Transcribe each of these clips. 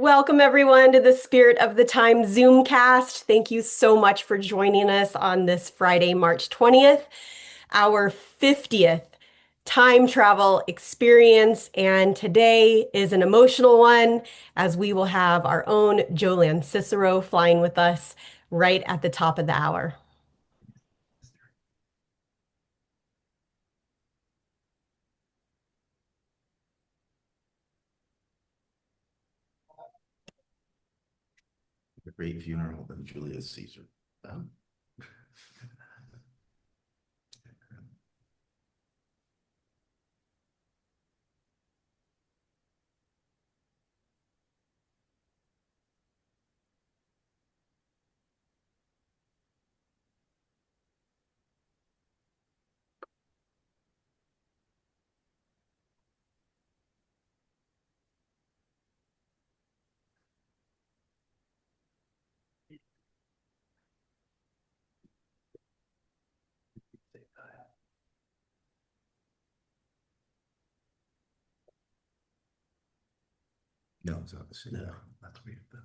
Welcome everyone to the Spirit of the Time Zoomcast. Thank you so much for joining us on this Friday, March 20th, our 50th time travel experience. And today is an emotional one as we will have our own Joe Lanzisero flying with us right at the top of the hour. A great funeral than Julius Caesar. Um, no, it's obviously no, that's weird though.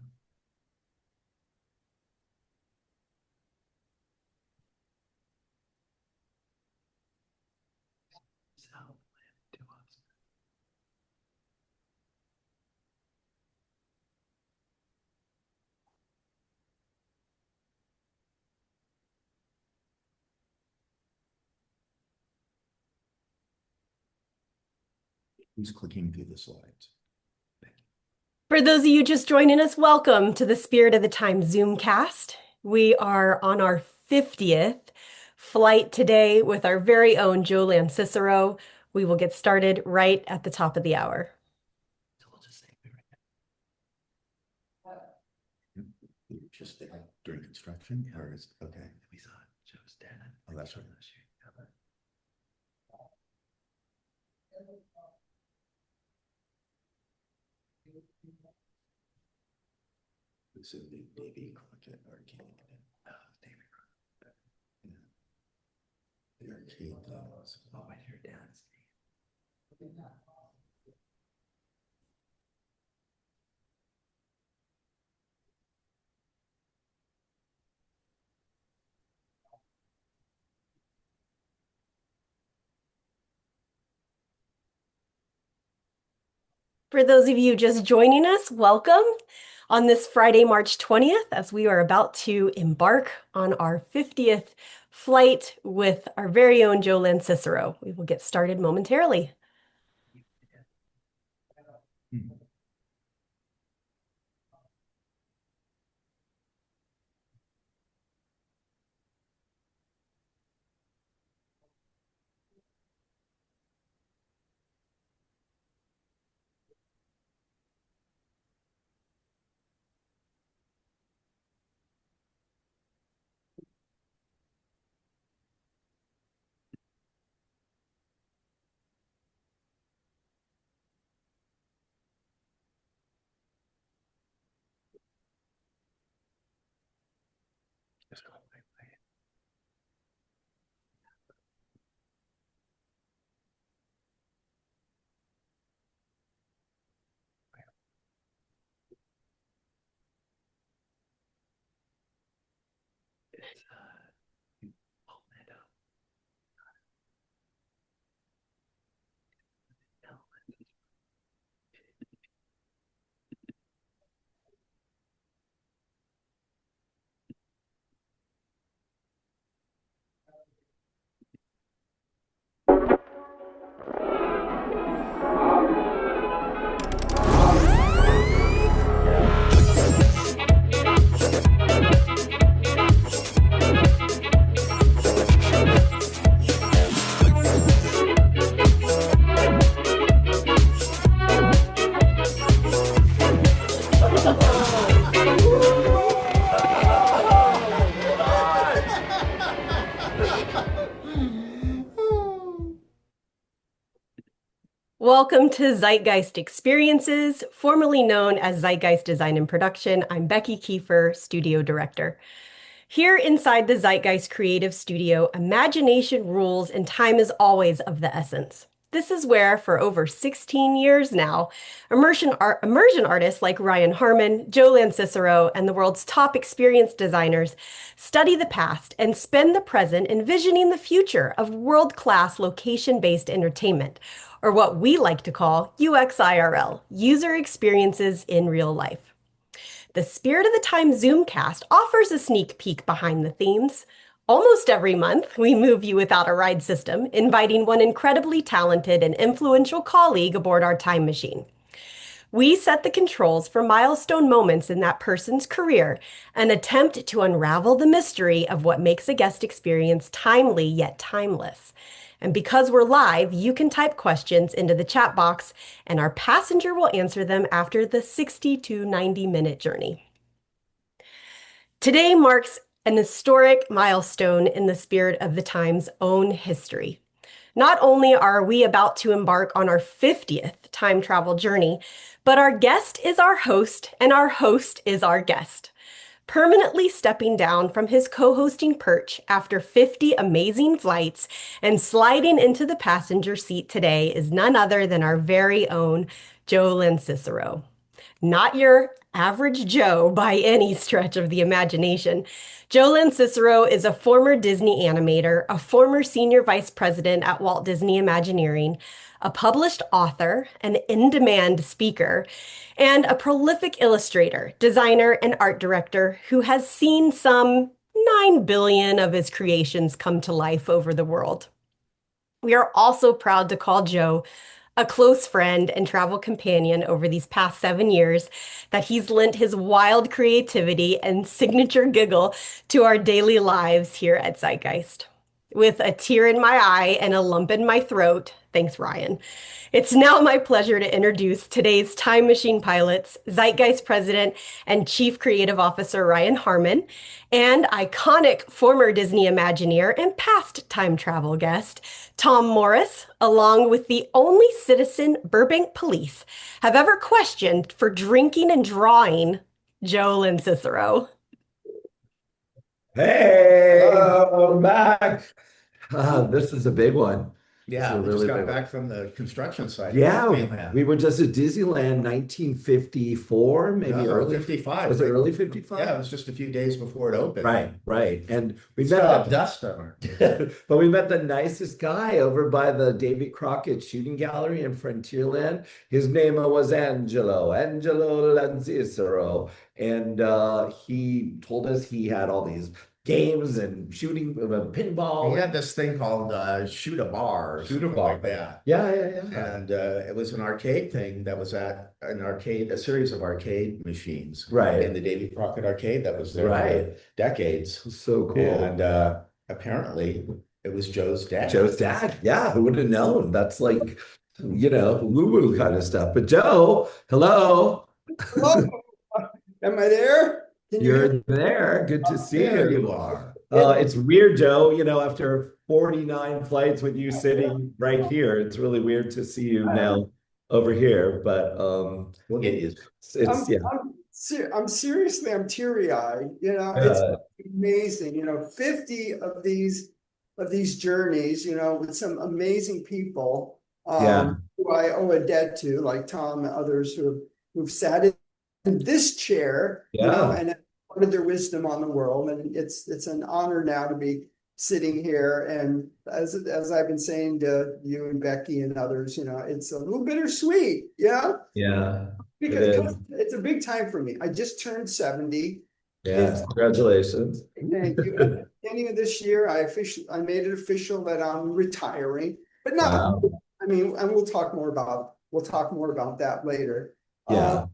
Who's clicking through the slides? For those of you just joining us, welcome to the Spirit of the Time Zoomcast. We are on our 50th flight today with our very own Joe Lanzisero. We will get started right at the top of the hour. So we'll just say we were just there during construction, or is okay? We saw Joe's dad. Oh, that's right. This is the Davy Crockett arcade. Davy Crockett. Yeah. The arcade was. Oh, I hear dad's name. For those of you just joining us, welcome on this Friday, March 20th, as we are about to embark on our 50th flight with our very own Joe Lanzisero. We will get started momentarily. Welcome to Zeitgeist Experiences, formerly known as Zeitgeist Design and Production. I'm Becky Kiefer, Studio Director. Here inside the Zeitgeist Creative Studio, imagination rules and time is always of the essence. This is where, for over 16 years now, immersion artists like Ryan Harmon, Joe Lanzisero, and the world's top experience designers study the past and spend the present envisioning the future of world-class location-based entertainment, or what we like to call UXIRL, user experiences in real life. The Spirit of the Time Zoomcast offers a sneak peek behind the themes. Almost every month, we move you without a ride system, inviting one incredibly talented and influential colleague aboard our time machine. We set the controls for milestone moments in that person's career and attempt to unravel the mystery of what makes a guest experience timely yet timeless. And because we're live, you can type questions into the chat box, and our passenger will answer them after the 60 to 90-minute journey. Today marks an historic milestone in the Spirit of the Time's own history. Not only are we about to embark on our 50th time travel journey, but our guest is our host, and our host is our guest. Permanently stepping down from his co-hosting perch after 50 amazing flights and sliding into the passenger seat today is none other than our very own Joe Lanzisero. Not your average Joe by any stretch of the imagination. Joe Lanzisero is a former Disney animator, a former senior vice president at Walt Disney Imagineering, a published author, an in-demand speaker, and a prolific illustrator, designer, and art director who has seen some 9 billion of his creations come to life over the world. We are also proud to call Joe a close friend and travel companion over these past 7 years, that he's lent his wild creativity and signature giggle to our daily lives here at Zeitgeist. With a tear in my eye and a lump in my throat, thanks, Ryan. It's now my pleasure to introduce today's Time Machine pilots, Zeitgeist President and Chief Creative Officer Ryan Harmon, and iconic former Disney Imagineer and past time travel guest, Tom Morris, along with the only citizen Burbank police have ever questioned for drinking and drawing, Joe Lanzisero. Hey, welcome back. This is a big one. Yeah, we really just got big back from the construction site. Yeah, Disneyland. we were just at Disneyland 1954, maybe No, early 55. Was it early 55? Yeah, it was just a few days before it opened. Right. And we It's met got dust on her. but we met the nicest guy over by the Davy Crockett Shooting Gallery in Frontierland. His name was Angelo Lanzisero. And he told us he had all these games and shooting pinball. He had this thing called Shoot a Bar. Or Shoot a something Bar. like that. Yeah. And it was an arcade thing that was at a series of arcade machines. Right. In the Davy Crockett arcade that was there Right. for decades. So cool. And apparently it was Joe's dad. Joe's dad. Yeah, who would have known? That's like, woo-woo kind of stuff. But Joe, hello. Hello. Am I there? Can you hear You're me? there. Good to see There you. you are. It's weird, Joe, after 49 flights with you sitting right here, it's really weird to see you now over here. But We'll get you. it's yeah. I'm seriously, I'm teary-eyed. It's amazing. 50 of these journeys, with some amazing people who I owe a debt to, like Tom and others who've sat in this chair, and imparted their wisdom on the world. And it's an honor now to be sitting here. And as I've been saying to you and Becky and others, it's a little bittersweet. Yeah. Because it's a big time for me. I just turned 70. Yeah. Congratulations. Thank you. At the beginning of this year, I made it official that I'm retiring, but not. Wow. I mean, and we'll talk more about that later. Yeah.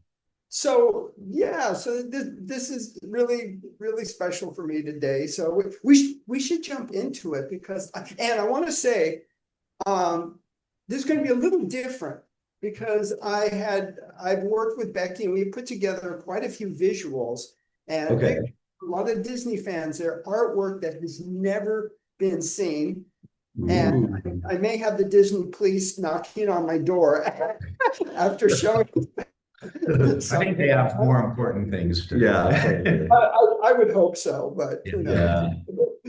So this is really, really special for me today. So we should jump into it because I want to say this is going to be a little different because I've worked with Becky and we put together quite a few visuals and a lot of Disney fans, their artwork that has never been seen. And I may have the Disney police knocking on my door after showing. I think they have more important things to do. Yeah. I would hope so, but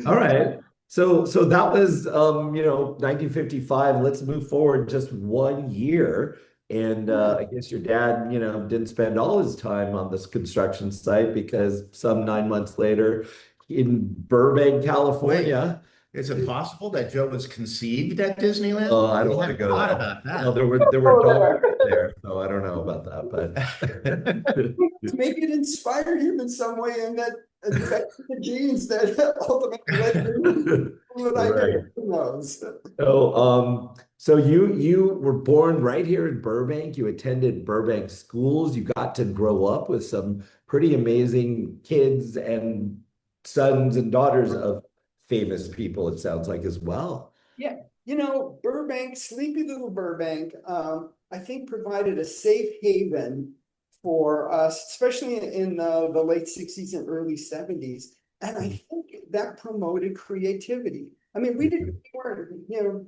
All right. So that was 1955. Let's move forward just 1 year. And I guess your dad, didn't spend all his time on this construction site because some 9 months later in Burbank, Wait, California. is it possible that Joe was conceived at Disneyland? Oh, I don't We want to haven't go thought there. about Well, that. there were Oh, dogs there. there, so I don't know about that, but Maybe it inspired him in some way and that infected the genes that ultimately led him to what I right. do. Who knows? So you were born right here in Burbank. You attended Burbank schools. You got to grow up with some pretty amazing kids and sons and daughters of famous people, it sounds like as well. Yeah, Burbank, sleepy little Burbank, I think provided a safe haven for us, especially in the late 60s and early 70s. And I think that promoted creativity. I mean, we didn't, we weren't, you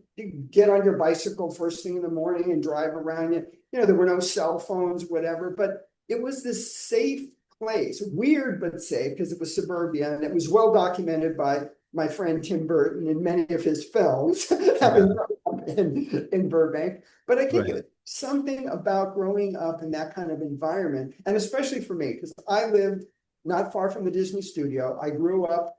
get on your bicycle first thing in the morning and drive around. There were no cell phones, whatever, but it was this safe place, weird but safe because it was suburbia, and it was well documented by my friend Tim Burton in many of his films, having grown up in Burbank. But I think Right. something about growing up in that kind of environment, and especially for me, because I lived not far from the Disney studio. I grew up,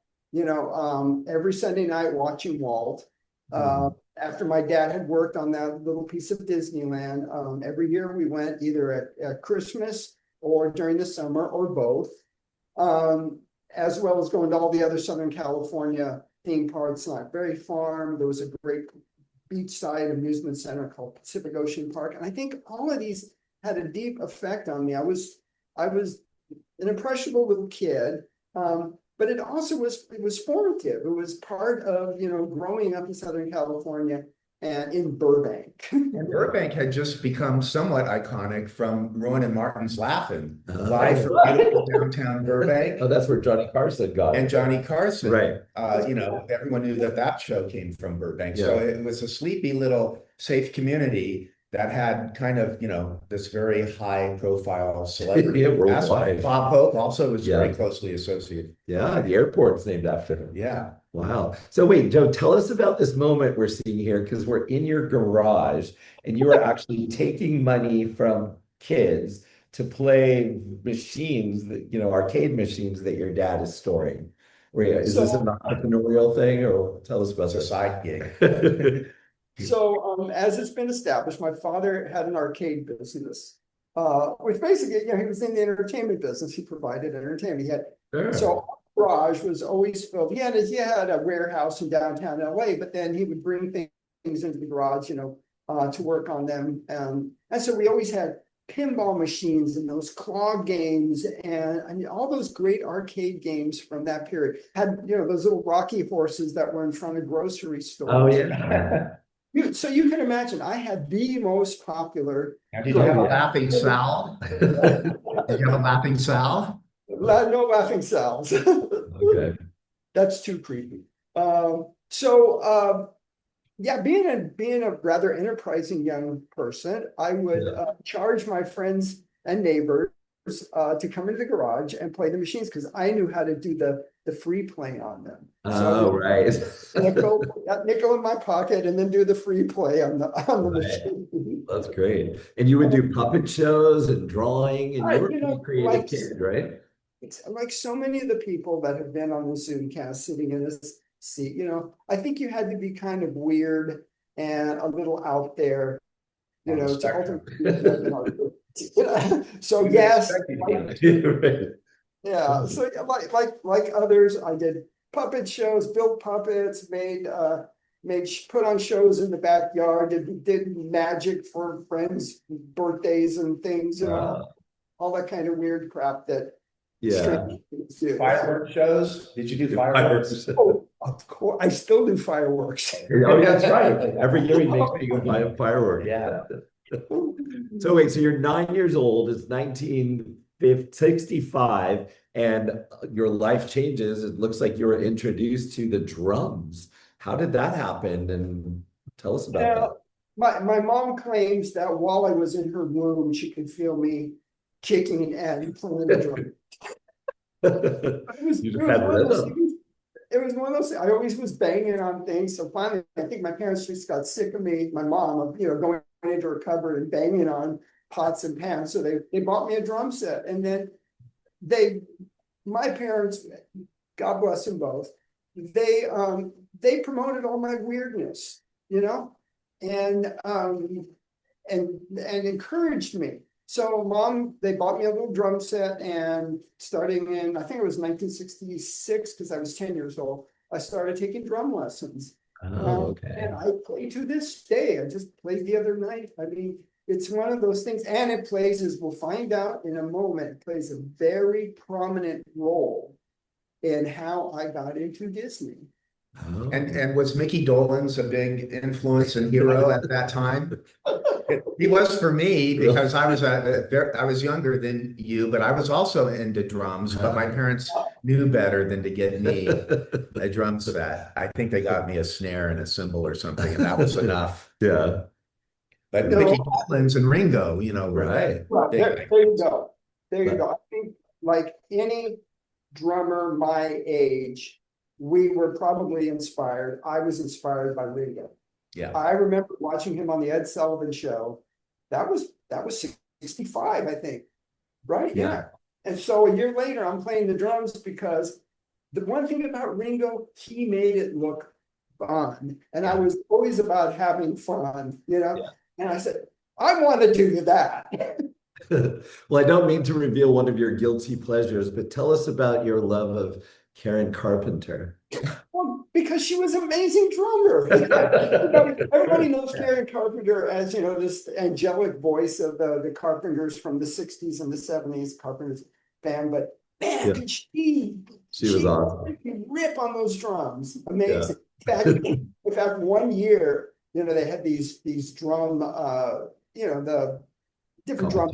every Sunday night watching Walt. After my dad had worked on that little piece of Disneyland, every year we went either at Christmas or during the summer or both. As well as going to all the other Southern California theme parks like Berry Farm. There was a great beachside amusement center called Pacific Ocean Park. And I think all of these had a deep effect on me. I was an impressionable little kid, but it was formative. It was part of, growing up in Southern California and in Burbank. And Burbank had just become somewhat iconic from Rowan and Martin's Laughing, Oh, live from right. beautiful downtown Burbank. Oh, that's where Johnny Carson got And it. Johnny Carson, Right. Everyone knew that show came from Burbank. So it was a sleepy little safe community that had kind of, this very high profile celebrity. Yeah, worldwide. Bob Hope also was very closely associated. Yeah, the airport's named after him. Yeah. Wow. So wait, Joe, tell us about this moment we're seeing here, because we're in your garage and you are actually taking money from kids to play machines that, arcade machines that your dad is storing. Is this an entrepreneurial thing, or tell us about It's a this? side gig. So, as it's been established, my father had an arcade business, which basically, he was in the entertainment business. He provided entertainment. He had so our garage was always filled. He had a warehouse in downtown LA, but then he would bring things into the garage, to work on them. And so we always had pinball machines and those claw games and all those great arcade games from that period. Had those little rocky horses that were in front of grocery stores. Oh, yeah. So you can imagine, I had the most popular. Now, did you have a laughing Sal? Did you have a laughing Sal? No laughing Sal's. Okay. That's too creepy. Being a rather enterprising young person, I would charge my friends and neighbors to come into the garage and play the machines because I knew how to do the free play on them. Oh, right. Nickel in my pocket and then do the free play on the machine. That's great. And you would do puppet shows and drawing, and you were a pretty creative kid, right? It's like so many of the people that have been on the Zoomcast sitting in this seat, I think you had to be kind of weird and a little out there, to ultimately. So yes, yeah. So like others, I did puppet shows, built puppets, put on shows in the backyard, did magic for friends' birthdays and things, all that kind of weird crap that. Yeah. Fireworks shows? Did you do fireworks? Oh, of course, I still do fireworks. Oh, that's right. Every year he makes me go buy a firework. Yeah. So wait, so you're 9 years old. It's 1965, and your life changes. It looks like you were introduced to the drums. How did that happen? And tell us about that. My mom claims that while I was in her womb, she could feel me kicking and playing the drum. It it was one of those, I always was banging on things. So finally, I think my parents just got sick of me, my mom, of, going into her cupboard and banging on pots and pans. So they bought me a drum set. And then my parents, God bless them both, they promoted all my weirdness, and encouraged me. So they bought me a little drum set, and starting in, I think it was 1966, because I was 10 years old, I started taking drum lessons. Oh, okay. And I play to this day. I just played the other night. I mean, it's one of those things, and it plays, as we'll find out in a moment, it plays a very prominent role in how I got into Disney. Oh. And was Mickey Dolenz a big influence and hero at that time? He was for me, because I was younger than you, but I was also into drums. But my parents knew better than to get me a drum set. I think they got me a snare and a cymbal or something, and that was enough. Yeah. But Mickey Dolenz and Ringo, right. There you go. There you go. I think, like any drummer my age, we were probably inspired. I was inspired by Ringo. Yeah. I remember watching him on the Ed Sullivan Show. That was 65, I think. Right? Yeah. And so a year later, I'm playing the drums, because the one thing about Ringo, he made it look fun. And I was always about having fun, And I said, I want to do that. Well, I don't mean to reveal one of your guilty pleasures, but tell us about your love of Karen Carpenter. Well, because she was an amazing drummer. Everybody knows Karen Carpenter as, this angelic voice of the Carpenters from the 60s and the 70s, Carpenters band. But man, could she was awesome. Rip on those drums. Amazing. In fact, one year, they had these drum, the different drum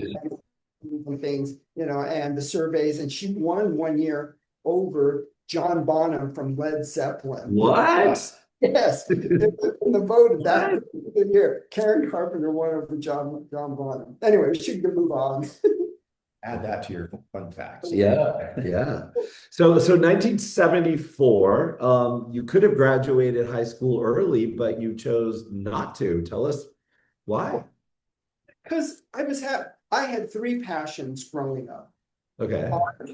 things, and the surveys. And she won one year over John Bonham from Led Zeppelin. What? Yes. In the vote of that year, Karen Carpenter won over John Bonham. Anyway, we should move on. Add that to your fun facts. Yeah. So 1974, you could have graduated high school early, but you chose not to. Tell us why. Because I had three passions growing up. Okay. Art,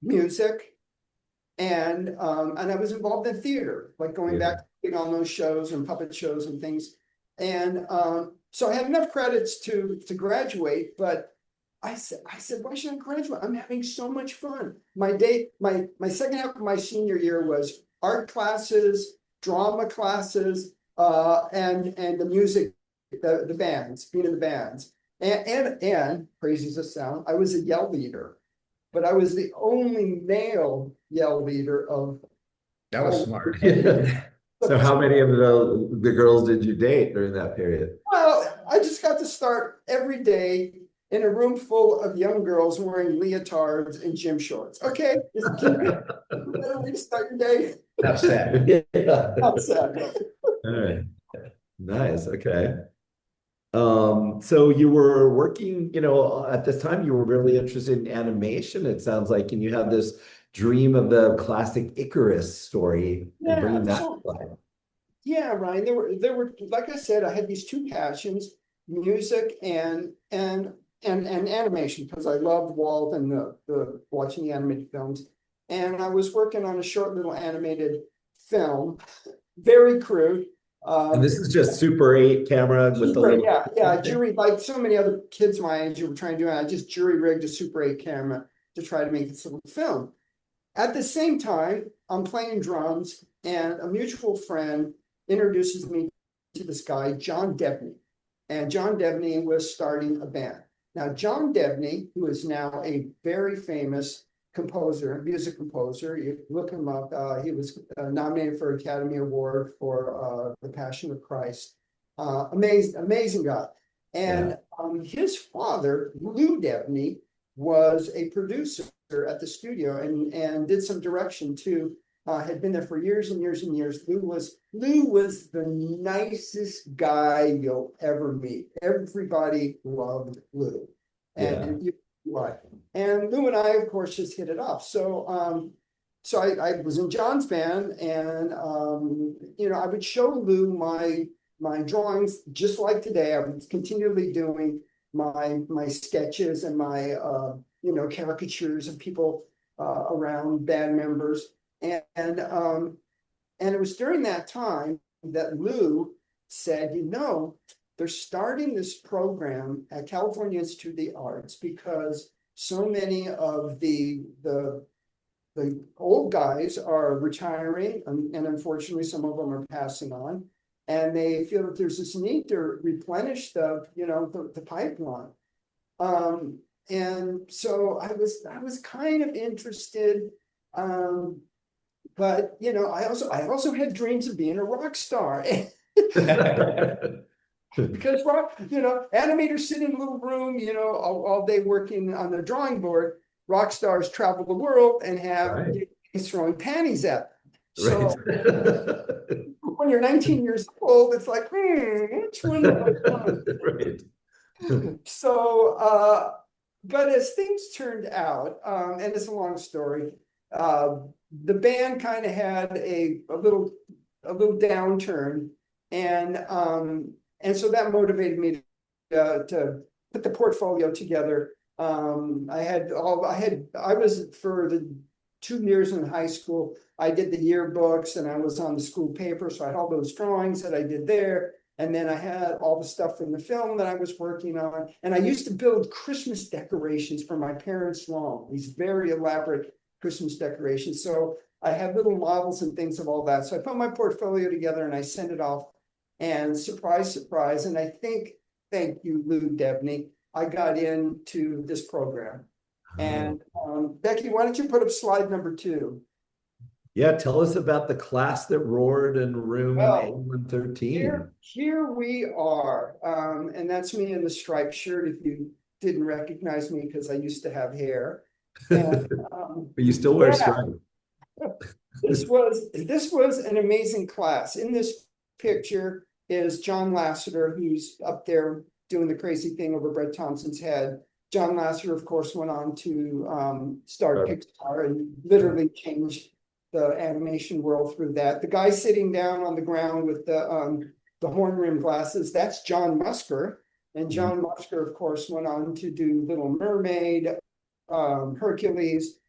music, and I was involved in theater, like going back on those shows and puppet shows and things. And so I had enough credits to graduate, but I said, why should I graduate? I'm having so much fun. My second half of my senior year was art classes, drama classes, and the music, the bands, being in the bands. And crazy as it sounds, I was a yell leader, but I was the only male yell leader of. That was smart. So how many of the girls did you date during that period? Well, I just got to start every day in a room full of young girls wearing leotards and gym shorts. Okay, is it better way to start your day? That's sad. That's sad. All right. Nice. Okay. So you were working, at this time you were really interested in animation, it sounds like, and you had this dream of the classic Icarus story and bringing that to life. Yeah, Ryan, there were, like I said, I had these two passions, music and animation, because I loved Walt and the watching the animated films. And I was working on a short little animated film, very crude. And this is just Super 8 camera with the little... jury, like so many other kids my age who were trying to do it. I just jury rigged a Super 8 camera to try to make this little film. At the same time, I'm playing drums, and a mutual friend introduces me to this guy, John Debney. And John Debney was starting a band. Now, John Debney, who is now a very famous composer, music composer, you look him up, he was nominated for Academy Award for The Passion of Christ. Amazing guy. And his father, Lou Debney, was a producer at the studio and did some direction too. Had been there for years and years and years. Lou was the nicest guy you'll ever meet. Everybody loved Lou. And Lou and I, of course, just hit it off. So so I was in John's band, and you know, I would show Lou my drawings just like today. I was continually doing my sketches and my you know, caricatures of people around band members, and it was during that time that Lou said, you know, they're starting this program at California Institute of the Arts because so many of the old guys are retiring, and unfortunately some of them are passing on, and they feel that there's this need to replenish the, you know, the pipeline. And so I was kind of interested, but you know, I also had dreams of being a rock star. Because you know, animators sit in a little room, you know, all day working on the drawing board. Rock stars travel the world and have throwing panties at them. So when you're 19 years old, it's like, which one am I on? So, but as things turned out, and it's a long story, the band kind of had a little downturn, and so that motivated me to put the portfolio together. I was, for the 2 years in high school, I did the yearbooks and I was on the school paper, so I had all those drawings that I did there. And then I had all the stuff from the film that I was working on. And I used to build Christmas decorations for my parents' lawn, these very elaborate Christmas decorations. So I had little models and things of all that. So I put my portfolio together and I sent it off. And surprise, surprise. And I think, thank you, Lou Debney, I got into this program. And Becky, why don't you put up slide number 2? Yeah, tell us about the class that roared in room 113. Here we are. And that's me in the striped shirt, if you didn't recognize me, because I used to have hair. And, but you still wear stripes. This was an amazing class. In this picture is John Lasseter, who's up there doing the crazy thing over Brett Thompson's head. John Lasseter, of course, went on to start Pixar and literally changed the animation world through that. The guy sitting down on the ground with the horn rim glasses, that's John Musker. And John Musker, of course, went on to do Little Mermaid, Hercules,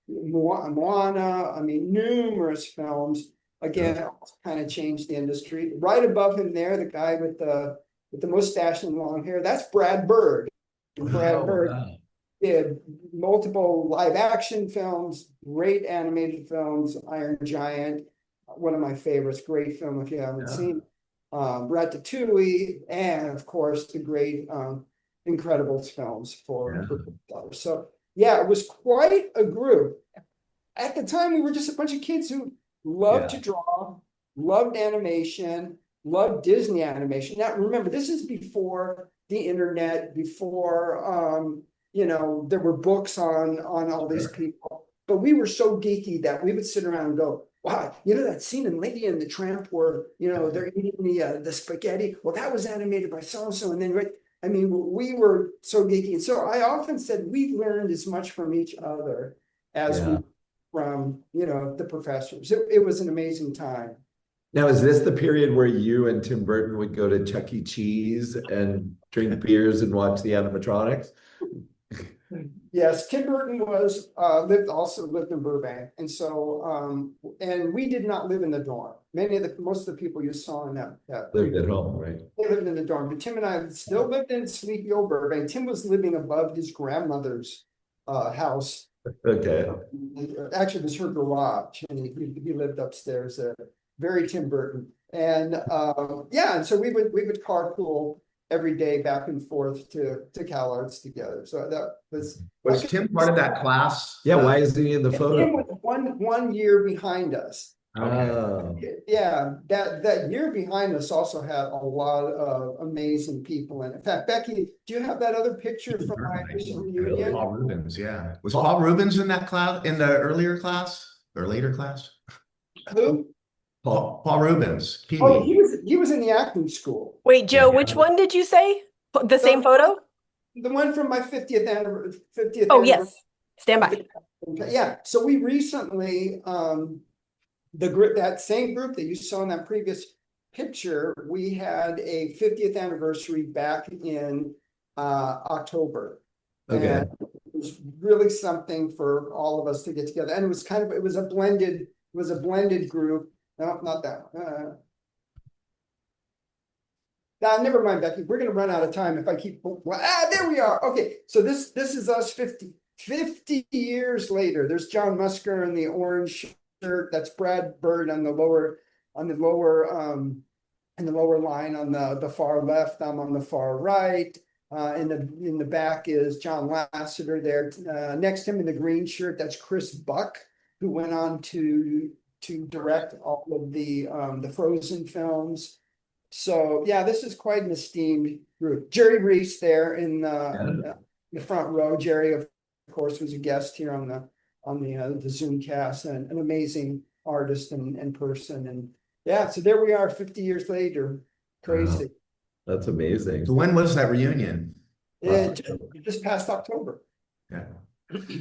Moana, I mean, numerous films. Again, kind of changed the industry. Right above him there, the guy with the mustache and long hair, that's Brad Bird. And Brad Bird did multiple live action films, great animated films, Iron Giant, one of my favorites, great film if you haven't seen, Ratatouille, and of course the great Incredibles films for so yeah, it was quite a group. At the time, we were just a bunch of kids who loved to draw, loved animation, loved Disney animation. Now, remember, this is before the internet, before, you know, there were books on all these people. But we were so geeky that we would sit around and go, wow, you know that scene in Lady and the Tramp where, you know, they're eating the spaghetti? Well, that was animated by so-and-so. And then, I mean, we were so geeky. And so I often said we learned as much from each other as we from, you know, the professors. It was an amazing time. Now, is this the period where you and Tim Burton would go to Chuck E. Cheese and drink beers and watch the animatronics? Yes, Tim Burton was lived in Burbank, and so and we did not live in the dorm. Most of the people you saw in that lived at home, right? They lived in the dorm, but Tim and I still lived in sleepy old Burbank. Tim was living above his grandmother's house. Okay. Actually, it was her garage, and he lived upstairs. Very Tim Burton, and and so we would carpool every day back and forth to CalArts together. So that was Tim part of that class? Yeah, why is he in the photo? Tim was one year behind us. Okay. Yeah, that year behind us also had a lot of amazing people in it. In fact, Becky, do you have that other picture from my reunion? Paul Rubens, yeah. Was Paul Rubens in that class, in the earlier class or later class? Who? Paul Rubens. Pee-wee. Oh, he was in the acting school. Wait, Joe, which one did you say? The same photo? The one from my 50th anniversary. Oh, yes. Stand by. Okay, yeah, so we recently, that same group that you saw in that previous picture, we had a 50th anniversary back in October. Okay. And it was really something for all of us to get together. And it was a blended group. No, not that one. Never mind, Becky. We're gonna run out of time if I keep. There we are. Okay, so this is us 50 years later. There's John Musker in the orange shirt. That's Brad Bird on the lower in the lower line on the far left. I'm on the far right. In the back is John Lasseter there. Next to him in the green shirt, that's Chris Buck, who went on to direct all of the Frozen films. So yeah, this is quite an esteemed group. Jerry Reese there in the front row. Jerry, of course, was a guest here on the Zoomcast, and an amazing artist and person. And yeah, so there we are, 50 years later. Crazy. Wow, that's amazing. So when was that reunion? Just past October. Yeah.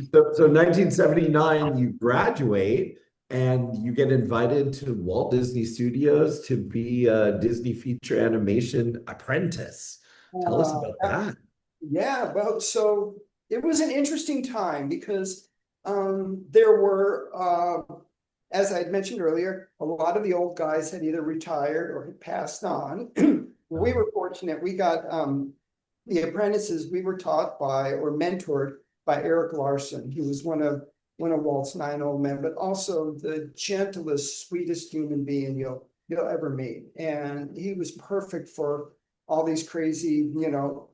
So 1979, you graduate and you get invited to Walt Disney Studios to be a Disney feature animation apprentice. Tell us about that. Yeah, well, so it was an interesting time because there were, as I had mentioned earlier, a lot of the old guys had either retired or had passed on. We were fortunate. We got the apprentices we were taught by or mentored by Eric Larson. He was one of Walt's 9 old men, but also the gentlest, sweetest human being you'll ever meet. And he was perfect for all these crazy,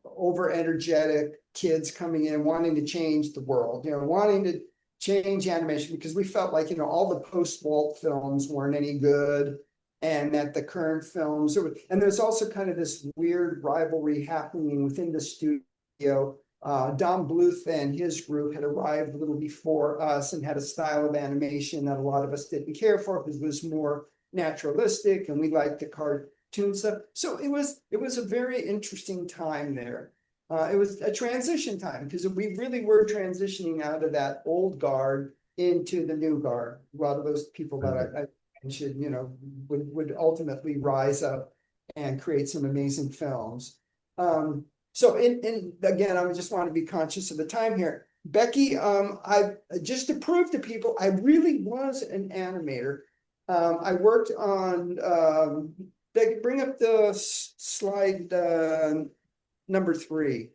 over energetic kids coming in, wanting to change the world, wanting to change animation, because we felt like, all the post-Walt films weren't any good, and that the current films, and there's also kind of this weird rivalry happening within the studio. Don Bluth and his group had arrived a little before us and had a style of animation that a lot of us didn't care for because it was more naturalistic, and we liked the cartoon stuff. So it was a very interesting time there. It was a transition time because we really were transitioning out of that old guard into the new guard. A lot of those people that I mentioned, would ultimately rise up and create some amazing films. So again, I just want to be conscious of the time here. Becky, I just to prove to people, I really was an animator. I worked on, bring up the slide number 3.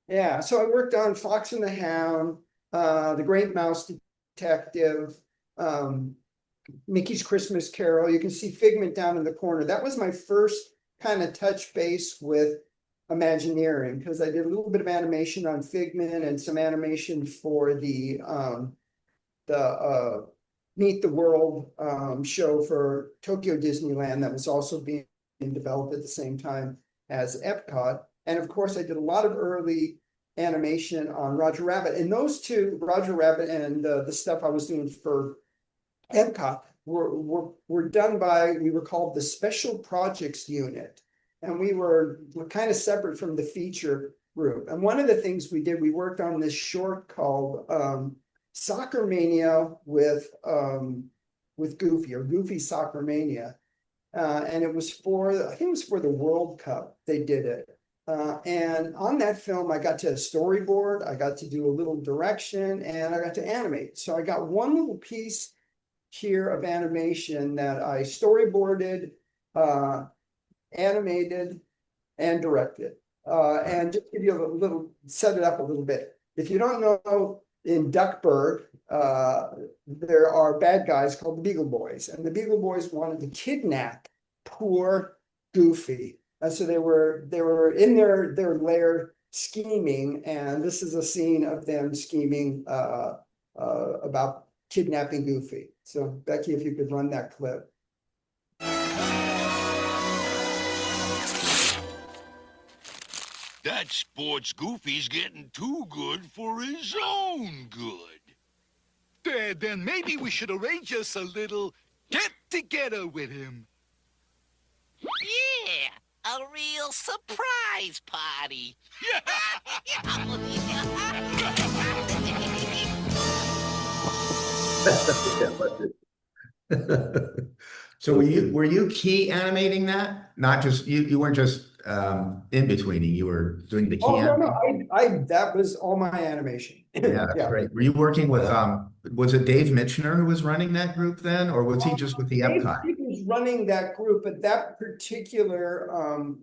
Yeah, so I worked on Fox and the Hound, The Great Mouse Detective, Mickey's Christmas Carol. You can see Figment down in the corner. That was my first kind of touch base with Imagineering, because I did a little bit of animation on Figment and some animation for the Meet the World show for Tokyo Disneyland that was also being developed at the same time as Epcot. And of course, I did a lot of early animation on Roger Rabbit. And those two, Roger Rabbit and the stuff I was doing for Epcot, were done by, we were called the Special Projects Unit. And we were kind of separate from the feature group. And one of the things we did, we worked on this short called Soccer Mania with Goofy, or Goofy Soccer Mania. And it was I think it was for the World Cup, they did it. And on that film, I got to storyboard, I got to do a little direction, and I got to animate. So I got one little piece here of animation that I storyboarded, animated, and directed. And just give you a little, set it up a little bit. If you don't know, in Duckburg, there are bad guys called the Beagle Boys, and the Beagle Boys wanted to kidnap poor Goofy. So they were in their lair scheming, and this is a scene of them scheming about kidnapping Goofy. So Becky, if you could run that clip. That sports Goofy's getting too good for his own good. Then maybe we should arrange us a little get-together with him. Yeah, a real surprise party. So were you key animating that? Not just you weren't just in betweening, you were doing the key Oh, no, animating? I that was all my animation. Yeah, that's Yeah. great. Were you working with was it Dave Mitchner who was running that group then, or was he just with the Epcot? He was running that group, but that particular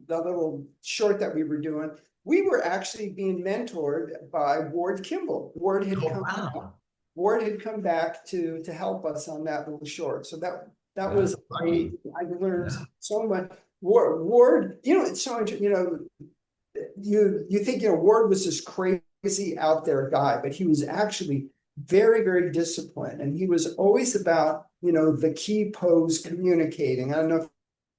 the little short that we were doing, we were actually being mentored by Ward Kimball. Oh, wow. Ward had come back to help us on that little short. So that That's was funny. I learned so much. Ward, it's so interesting, you think, Ward was this crazy out there guy, but he was actually very, very disciplined. And he was always about, the key pose communicating. I don't know if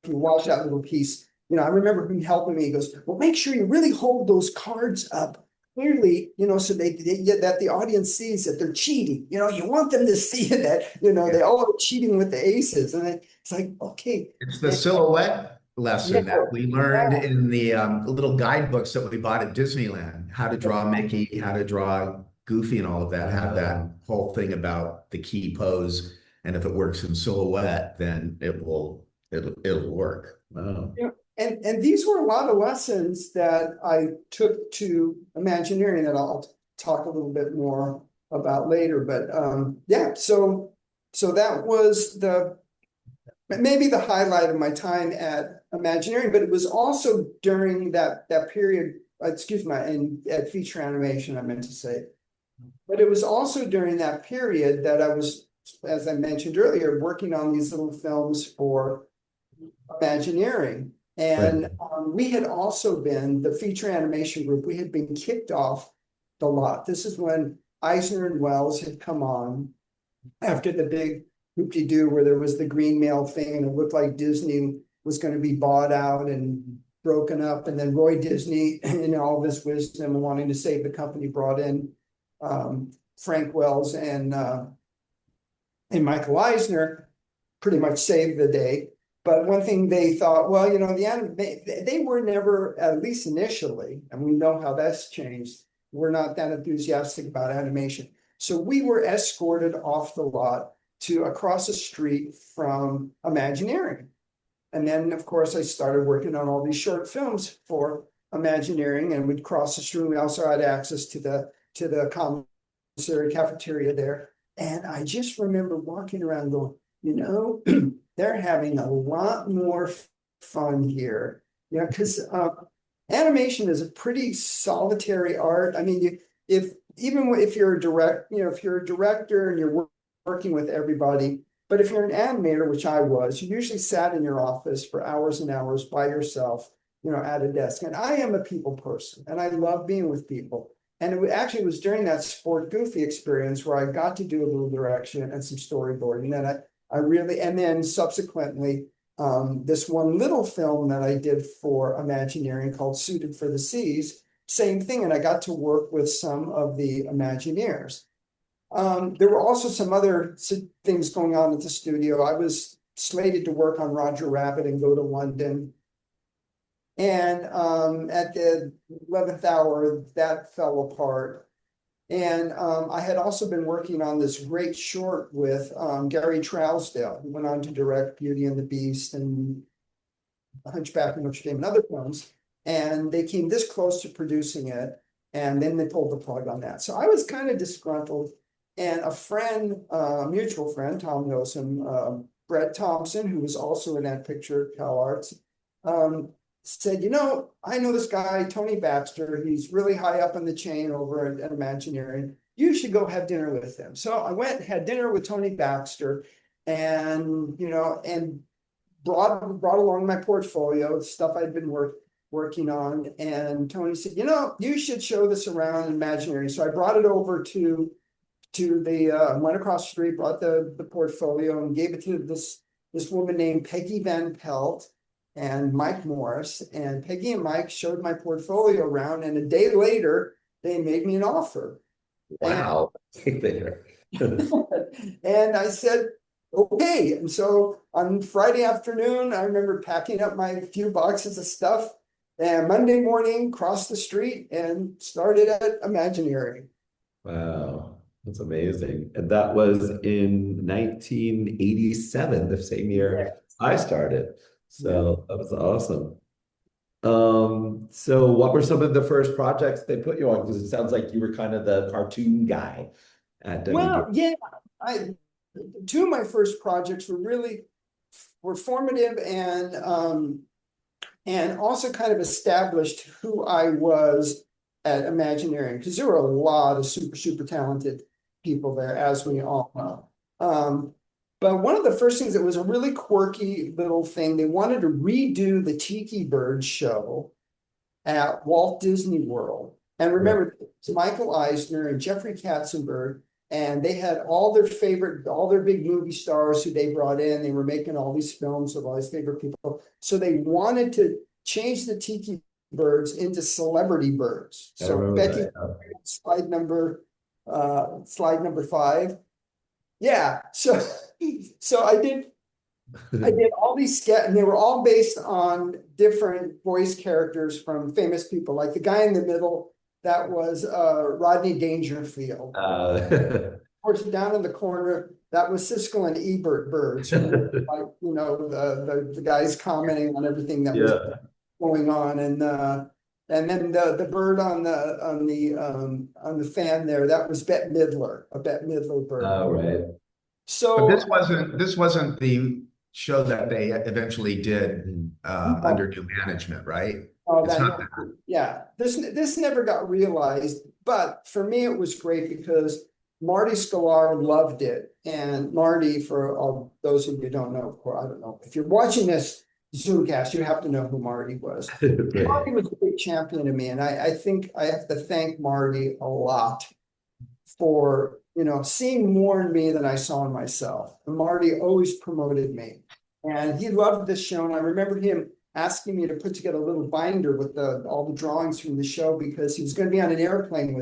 you watch that little piece. I remember him helping me. He goes, well, make sure you really hold those cards up clearly, so that the audience sees that they're cheating. You want them to see that, they all are cheating with the aces. And it's like, okay. It's the silhouette lesson Yeah, that we learned in the little guidebooks that we bought at Disneyland. How to draw Mickey, how to draw Goofy, and all of that. Have that whole thing about the key pose, and if it works in silhouette, then it'll work. Wow. Yeah. And these were a lot of lessons that I took to Imagineering that I'll talk a little bit more about later. But yeah, so that was maybe the highlight of my time at Imagineering, but it was also during that period, excuse me, at feature animation, I meant to say. But it was also during that period that I was, as I mentioned earlier, working on these little films for Imagineering. And we had also been, the feature animation group, we had been kicked off the lot. This is when Eisner and Wells had come on after the big hoop-de-doo where there was the green mail thing and it looked like Disney was going to be bought out and broken up. And then Roy Disney, in all of his wisdom and wanting to save the company, brought in Frank Wells and Michael Eisner, pretty much saved the day. But one thing they thought, well, they were never, at least initially, and we know how that's changed, we're not that enthusiastic about animation. So we were escorted off the lot to across the street from Imagineering. And then, of course, I started working on all these short films for Imagineering, and we'd cross the street. We also had access to the commissary cafeteria there. And I just remember walking around going, they're having a lot more fun here. Because animation is a pretty solitary art. I mean, if you're a director and you're working with everybody, but if you're an animator, which I was, you usually sat in your office for hours and hours by yourself, at a desk. And I am a people person, and I love being with people. And it actually was during that Sport Goofy experience where I got to do a little direction and some storyboarding. And then subsequently, this one little film that I did for Imagineering called Suited for the Seas, same thing. And I got to work with some of the Imagineers. There were also some other things going on at the studio. I was slated to work on Roger Rabbit and go to London. And at the 11th hour, that fell apart. And I had also been working on this great short with Gary Trousdale, who went on to direct Beauty and the Beast and Hunchback of Notre Dame and other films. And they came this close to producing it, and then they pulled the plug on that. So I was kind of disgruntled. And a friend, a mutual friend, Tom knows him, Brett Thompson, who was also in that picture, CalArts, said, I know this guy, Tony Baxter. He's really high up on the chain over at Imagineering. You should go have dinner with him. So I went, had dinner with Tony Baxter, and brought along my portfolio, stuff I'd been working on. And Tony said, you should show this around Imagineering. So I brought it over to went across the street, brought the portfolio and gave it to this woman named Peggy Van Pelt and Mike Morris. And Peggy and Mike showed my portfolio around, and a day later they made me an offer. Wow. There. And I said, okay. And so on Friday afternoon, I remember packing up my few boxes of stuff, and Monday morning crossed the street and started at Imagineering. Wow. That's amazing. And that was in 1987, the same year I started. So that was awesome. So what were some of the first projects they put you on? Because it sounds like you were kind of the cartoon guy at WD. Well, yeah, I two of my first projects were formative and also kind of established who I was at Imagineering, because there were a lot of super talented people there, as we all know. But one of the first things that was a really quirky little thing, they wanted to redo the Tiki Bird show at Walt Disney World. And remember, it's Michael Eisner and Jeffrey Katzenberg, and they had all their big movie stars who they brought in. They were making all these films with all these favorite people. So they wanted to change the Tiki Birds into celebrity birds. So Becky, slide number 5. Yeah, so I did all these sketches, and they were all based on different voice characters from famous people. Like the guy in the middle, that was Rodney Dangerfield. Of course, down in the corner, that was Siskel and Ebert birds, like, you know, the guys commenting on everything that was going on, and then the bird on the fan there, that was Bette Midler, a Bette Midler bird. Oh, right. So but this wasn't the show that they eventually did under new management, right? Oh, yeah. This never got realized, but for me it was great because Marty Sklar loved it, and Marty, for all those of you who don't know, of course, I don't know if you're watching this Zoomcast, you have to know who Marty was. Marty was a big champion of me, and I think I have to thank Marty a lot for, you know, seeing more in me than I saw in myself. And Marty always promoted me, and he loved this show. And I remember him asking me to put together a little binder with all the drawings from the show, because he was going to be on an airplane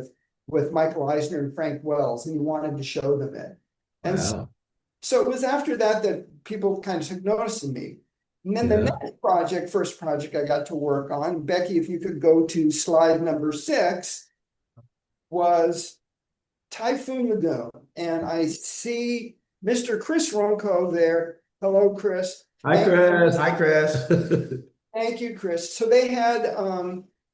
with Michael Eisner and Frank Wells, and he wanted to show them it. And so it was after that people kind of took notice of me. And then the next first project I got to work on, Becky, if you could go to slide number 6, was Typhoon Lagoon. And I see Mr. Chris Ronco there. Hello, Chris. Hi, Chris. Hi, Chris. Thank you, Chris. So they had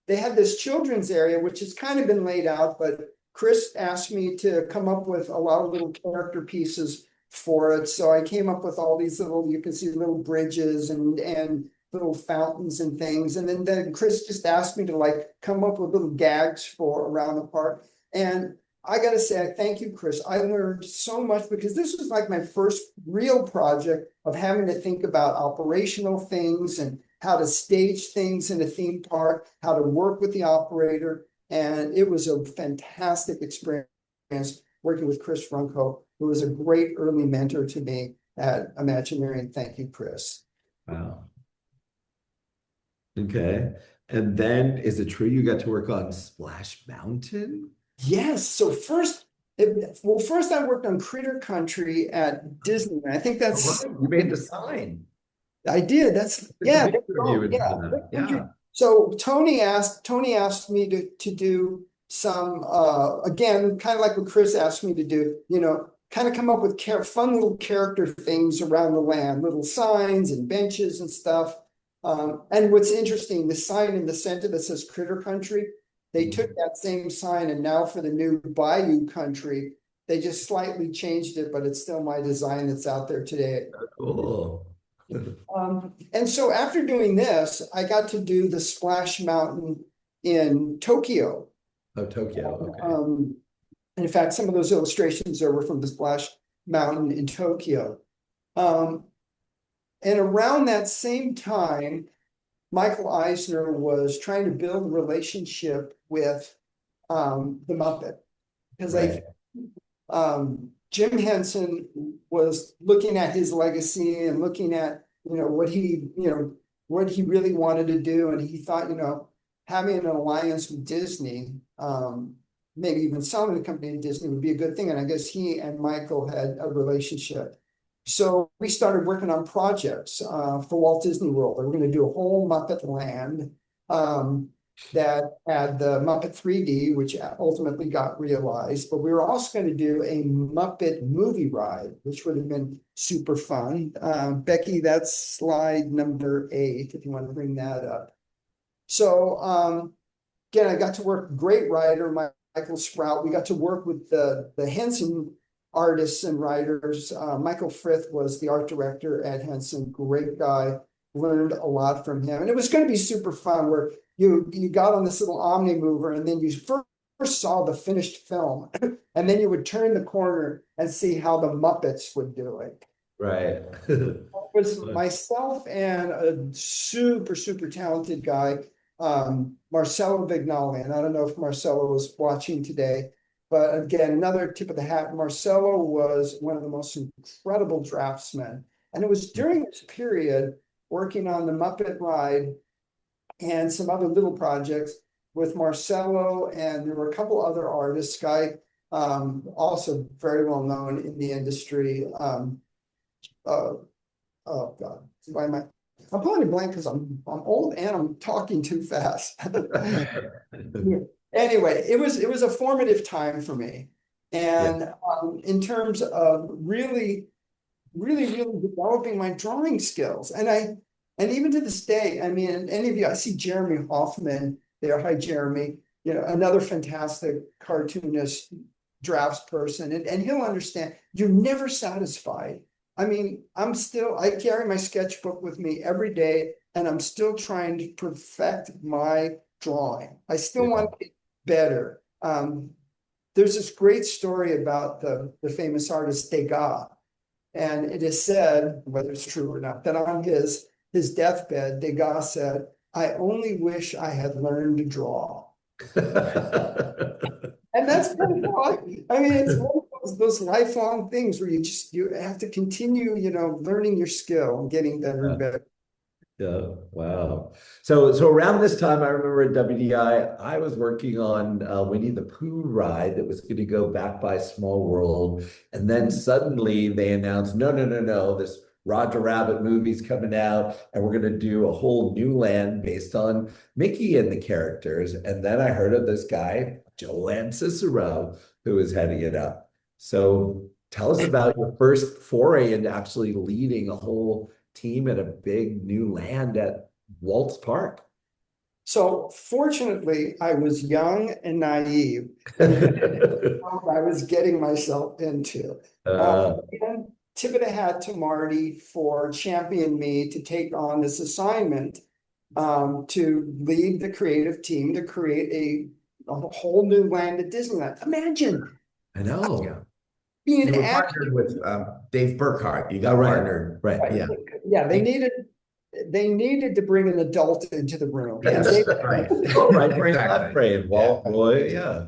this children's area, which has kind of been laid out, but Chris asked me to come up with a lot of little character pieces for it. So I came up with all these little, you can see little bridges and little fountains and things. And then Chris just asked me to like come up with little gags for around the park. And I got to say, thank you, Chris. I learned so much, because this was like my first real project of having to think about operational things and how to stage things in a theme park, how to work with the operator. And it was a fantastic experience working with Chris Runco, who was a great early mentor to me at Imagineering. Thank you, Chris. Wow. Okay. And then is it true you got to work on Splash Mountain? Yes. So first I worked on Critter Country at Disneyland. I think that's you made the sign. I did. That's yeah. So Tony asked me to do some again, kind of like what Chris asked me to do, you know, kind of come up with fun little character things around the land, little signs and benches and stuff. And what's interesting, the sign in the center that says Critter Country, they took that same sign, and now for the new Bayou Country, they just slightly changed it, but it's still my design that's out there today. Cool. And so after doing this, I got to do the Splash Mountain in Tokyo. Oh, Tokyo. Okay. And in fact, some of those illustrations there were from the Splash Mountain in Tokyo. And around that same time, Michael Eisner was trying to build a relationship with the Muppet, because Jim Henson was looking at his legacy and looking at, you know, what he really wanted to do. And he thought, you know, having an alliance with Disney, maybe even selling the company to Disney would be a good thing. And I guess he and Michael had a relationship. So we started working on projects for Walt Disney World. We were going to do a whole Muppet land. that had the Muppet 3D, which ultimately got realized. But we were also going to do a Muppet movie ride, which would have been super fun. Becky, that's slide number 8, if you want to bring that up. So again, I got to work, great writer, Michael Sprout. We got to work with the Henson artists and writers. Michael Frith was the art director at Henson, great guy. Learned a lot from him. And it was going to be super fun where you got on this little Omni mover and then you first saw the finished film and then you would turn the corner and see how the Muppets would do it. Right. It was myself and a super, super talented guy, Marcelo Vignali. And I don't know if Marcelo was watching today, but again, another tip of the hat. Marcelo was one of the most incredible draftsmen. And it was during this period working on the Muppet ride and some other little projects with Marcelo, and there were a couple other artists, Guy, also very well known in the industry. Oh God, why am I'm pulling a blank because I'm old and I'm talking too fast. Anyway, it was a formative time for me, and in terms of really developing my drawing skills. And even to this day, I mean, any of you, I see Jeremy Hoffman there. Hi, Jeremy. You know, another fantastic cartoonist, drafts person, and he'll understand you're never satisfied. I mean, I carry my sketchbook with me every day, and I'm still trying to perfect my drawing. I still want to get better. There's this great story about the famous artist Degas. And it is said, whether it's true or not, that on his deathbed, Degas said, "I only wish I had learned to draw." And that's kind of I mean, it's one of those lifelong things where you have to continue, learning your skill and getting better and better. Yeah, wow. So around this time, I remember at WDI, I was working on Winnie the Pooh ride that was going to go back by Small World. And then suddenly they announced, no, this Roger Rabbit movie's coming out, and we're going to do a whole new land based on Mickey and the characters. And then I heard of this guy, Joe Lanzisero, who was heading it up. So tell us about your first foray into actually leading a whole team at a big new land at Walt's Park. So fortunately, I was young and naive. I was getting myself into. And tip of the hat to Marty for championing me to take on this assignment to lead the creative team to create a whole new land at Disneyland. Imagine. I know. You were partnered with Dave Burkhart. You got partnered, right? Yeah, they needed to bring an adult into the room. Yes, right. Exactly. Walt, Roy, yeah.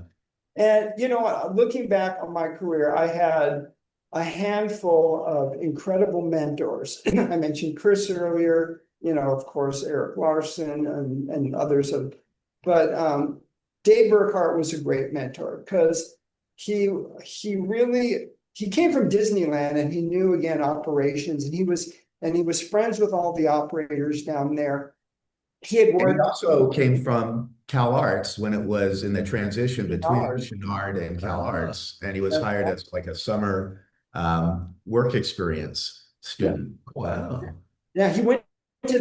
And looking back on my career, I had a handful of incredible mentors. I mentioned Chris earlier. Of course, Eric Larson and others but Dave Burkhart was a great mentor because he came from Disneyland and he knew, again, operations, and he was friends with all the operators down there. He also came from CalArts when it was in the transition between Chenard and CalArts, and he was hired as like a summer work experience student. Wow. Yeah, he went to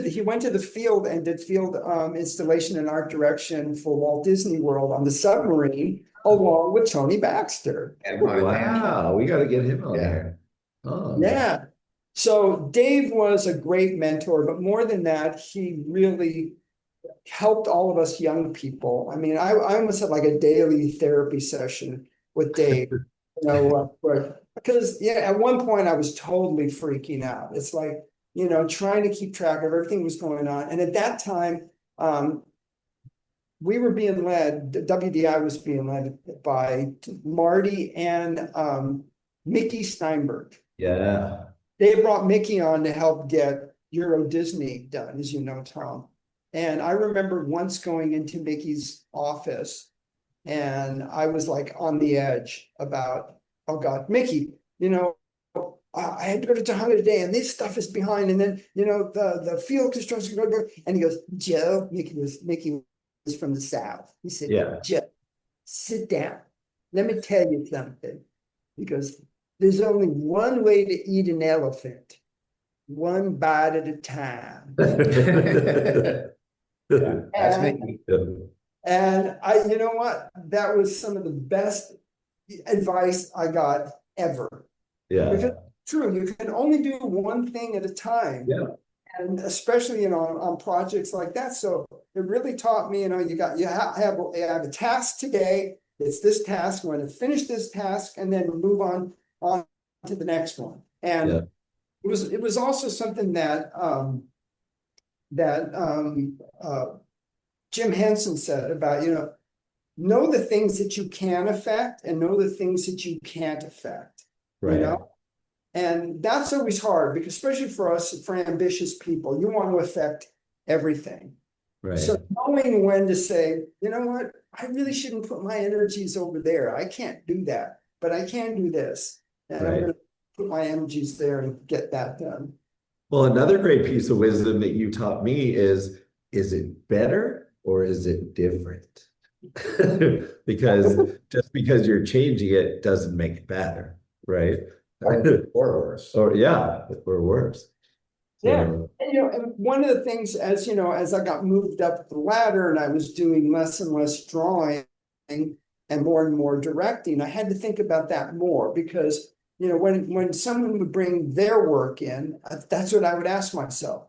the field and did field installation and art direction for Walt Disney World on the submarine, along with Tony Baxter. Wow, we got to get him on there. Oh. Yeah. So Dave was a great mentor, but more than that, he really helped all of us young people. I mean, I almost had like a daily therapy session with Dave, because at one point I was totally freaking out. It's like, trying to keep track of everything that was going on. And at that time, we were being led, WDI was being led by Marty and Mickey Steinberg. Yeah. They brought Mickey on to help get Euro Disney done, as you know, Tom. And I remember once going into Mickey's office and I was like on the edge about, oh God, Mickey, I had to go to Tahanga today and this stuff is behind. And then, the field construction, and he goes, Joe, Mickey from the South. He said, Yeah. Joe, sit down. Let me tell you something. He goes, there's only one way to eat an elephant, one bite at a time. Yeah, that's And, me. and I, you know what? That was some of the best advice I got ever. Yeah. Because true, you can only do one thing at a time. Yeah. And especially, on projects like that. So it really taught me, you have a task today. It's this task. I'm going to finish this task and then move on to the next one. And Yeah. it was also something that Jim Henson said about, know the things that you can affect and know the things that you can't affect. Right. And that's always hard, because especially for us, for ambitious people, you want to affect everything. Right. So knowing when to say, you know what, I really shouldn't put my energies over there. I can't do that, but I can do this. And I'm going to put my energies there and get that done. Well, another great piece of wisdom that you taught me is it better or is it different? Because just because you're changing it doesn't make it better, right? Or worse. Or worse. Yeah. So, And one of the things, as I got moved up the ladder and I was doing less and less drawing and more directing, I had to think about that more, because when someone would bring their work in, that's what I would ask myself.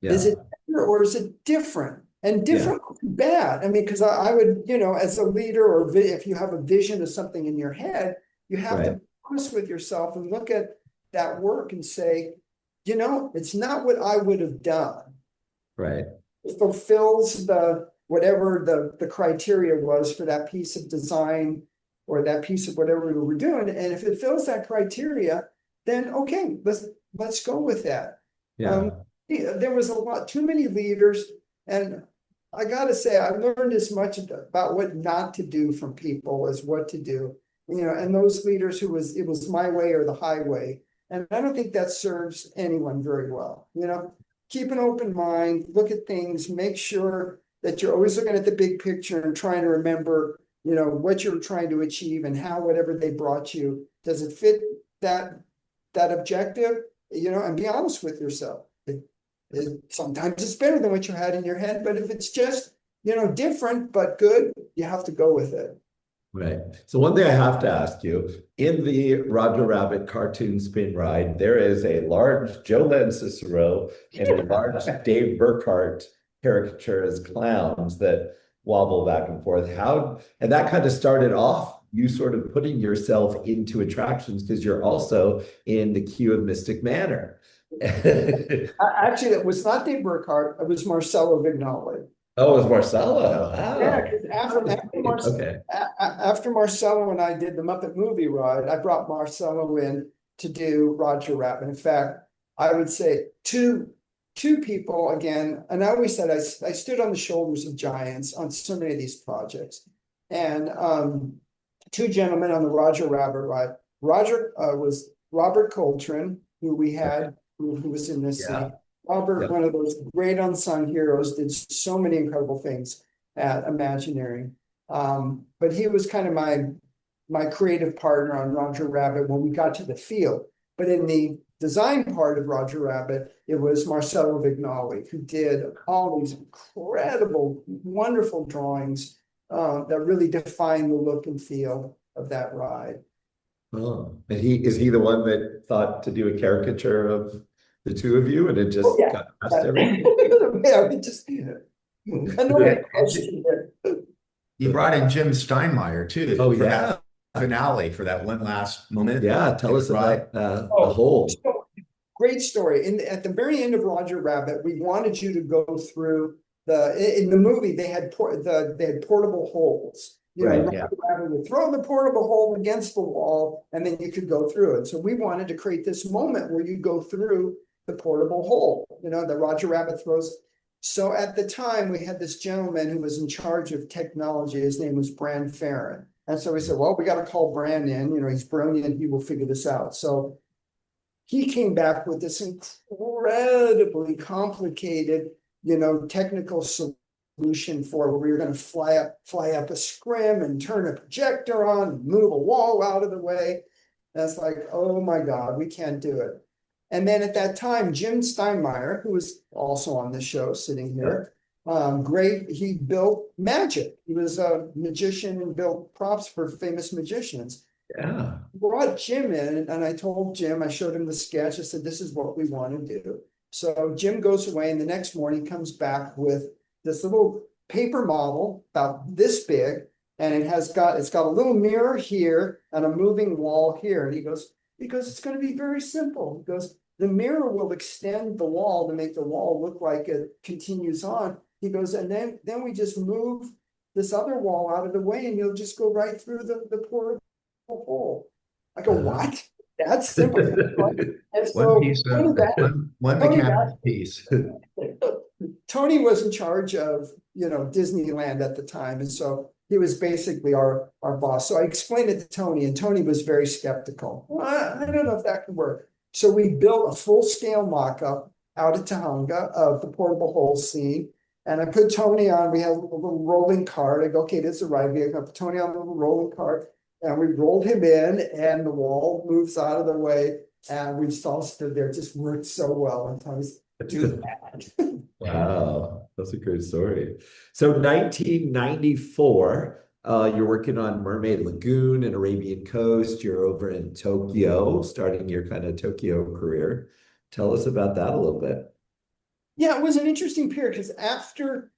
yeah. Is it better or is it different? And different would be bad. I mean, because I would, as a leader, or if you have a vision of something in your head, you have to be honest with yourself and look at that work and say, it's not what I would have done. Right. It fulfills whatever the criteria was for that piece of design or that piece of whatever we were doing. And if it fills that criteria, then okay, let's go with that. Yeah. There was too many leaders, and I gotta say, I learned as much about what not to do from people as what to do. And those leaders it was my way or the highway. And I don't think that serves anyone very well. Keep an open mind, look at things, make sure that you're always looking at the big picture and trying to remember, what you're trying to achieve and how whatever they brought you, does it fit that objective? And be honest with yourself. Sometimes it's better than what you had in your head, but if it's just, different but good, you have to go with it. Right. So one thing I have to ask you, in the Roger Rabbit cartoon spin ride, there is a large Joe Lanzisero and a large Dave Burkhart caricature as clowns that wobble back and forth. And that kind of started off you sort of putting yourself into attractions because you're also in the queue of Mystic Manor. Actually, it was not Dave Burkhart, it was Marcello Vignoli. Oh, it was Marcello. Wow. Yeah, because after Marcello and I did the Muppet Movie Ride, I brought Marcello in to do Roger Rabbit. In fact, I would say two people again, and I always said I stood on the shoulders of giants on so many of these projects. And two gentlemen on the Roger Rabbit ride. Roger was Robert Coltrane, who we had, who was in this scene. Robert, one of those great unsung heroes, did so many incredible things at Imagineering. But he was kind of my creative partner on Roger Rabbit when we got to the field. But in the design part of Roger Rabbit, it was Marcello Vignoli, who did all these incredible, wonderful drawings that really define the look and feel of that ride. Oh, and is he the one that thought to do a caricature of the two of you, and it just got past everything? Yeah, we just You brought in Jim Steinmeier too. Oh, for yeah. that finale, for that one last moment. Yeah, tell us about the whole. Great story. At the very end of Roger Rabbit, we wanted you to go through in the movie they had portable holes. Roger Rabbit would throw the portable hole against the wall, and then you could go through it. So we wanted to create this moment where you go through the portable hole. That Roger Rabbit throws. So at the time, we had this gentleman who was in charge of technology. His name was Bran Farron. And so we said, well, we got to call Bran in. He's brilliant. He will figure this out. So he came back with this incredibly complicated, technical solution solution for where we were going to fly up a scrim and turn a projector on and move a wall out of the way. And it's like, oh my God, we can't do it. And then at that time, Jim Steinmeier, who was also on the show sitting here, he built magic. He was a magician and built props for famous magicians. Yeah. Brought Jim in, and I told Jim, I showed him the sketch. I said, this is what we want to do. So Jim goes away, and the next morning comes back with this little paper model about this big, and it's got a little mirror here and a moving wall here. And he goes, because it's going to be very simple. He goes, the mirror will extend the wall to make the wall look like it continues on. He goes, and then we just move this other wall out of the way, and you'll just go right through the portable hole. I go, what? That's simple. And so One piece of one mechanical piece. Tony was in charge of, Disneyland at the time. And so he was basically our boss. So I explained it to Tony, and Tony was very skeptical. Well, I don't know if that could work. So we built a full-scale mock-up out at Tahunga of the portable hole scene. And I put Tony on, we had a little rolling cart. I go, okay, this is the right vehicle. I put Tony on the little rolling cart. And we rolled him in, and the wall moves out of the way. And we just all stood there. It just worked so well. And Tony's, do that. Wow, that's a great story. So 1994, you're working on Mermaid Lagoon and Arabian Coast. You're over in Tokyo, starting your kind of Tokyo career. Tell us about that a little bit. Yeah, it was an interesting period because after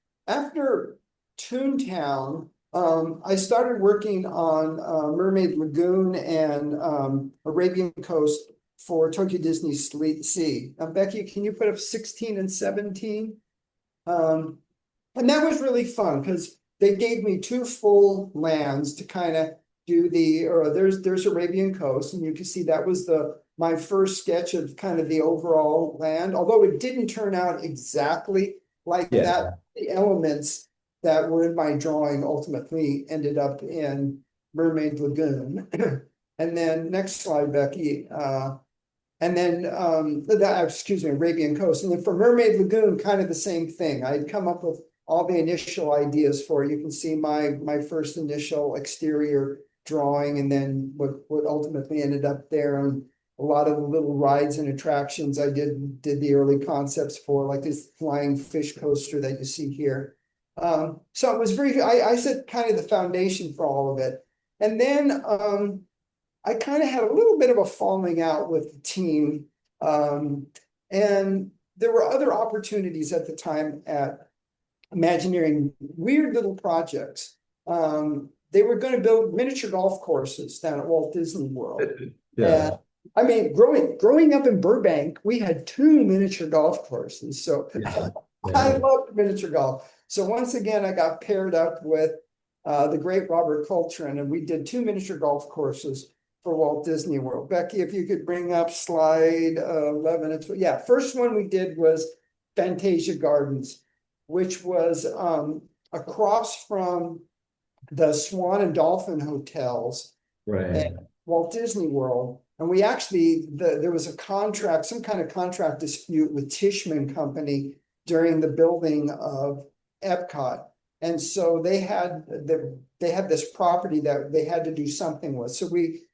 Toontown, I started working on Mermaid Lagoon and Arabian Coast for Tokyo Disney Sea. Becky, can you put up 16 and 17? And that was really fun because they gave me 2 full lands to kind of do there's Arabian Coast, and you can see that was my first sketch of kind of the overall land, although it didn't turn out exactly like that. The elements that were in my drawing ultimately ended up in Mermaid Lagoon. And then next slide, Becky. And then, Arabian Coast. And then for Mermaid Lagoon, kind of the same thing. I'd come up with all the initial ideas for it. You can see my first initial exterior drawing, and then what ultimately ended up there. And a lot of the little rides and attractions I did the early concepts for, like this flying fish coaster that you see here. So it was I set kind of the foundation for all of it. And then I kind of had a little bit of a falling out with the team. And there were other opportunities at the time at Imagineering, weird little projects. They were going to build miniature golf courses down at Walt Disney World. Yeah. I mean, growing up in Burbank, we had 2 miniature golf courses. So I loved miniature golf. So once again, I got paired up with the great Robert Coltrane, and we did 2 miniature golf courses for Walt Disney World. Becky, if you could bring up slide 11. First one we did was Fantasia Gardens, which was across from the Swan and Dolphin hotels at Walt Disney World. And we actually, there was a contract, some kind of contract dispute with Tishman Company during the building of Epcot. And so they had this property that they had to do something with. So we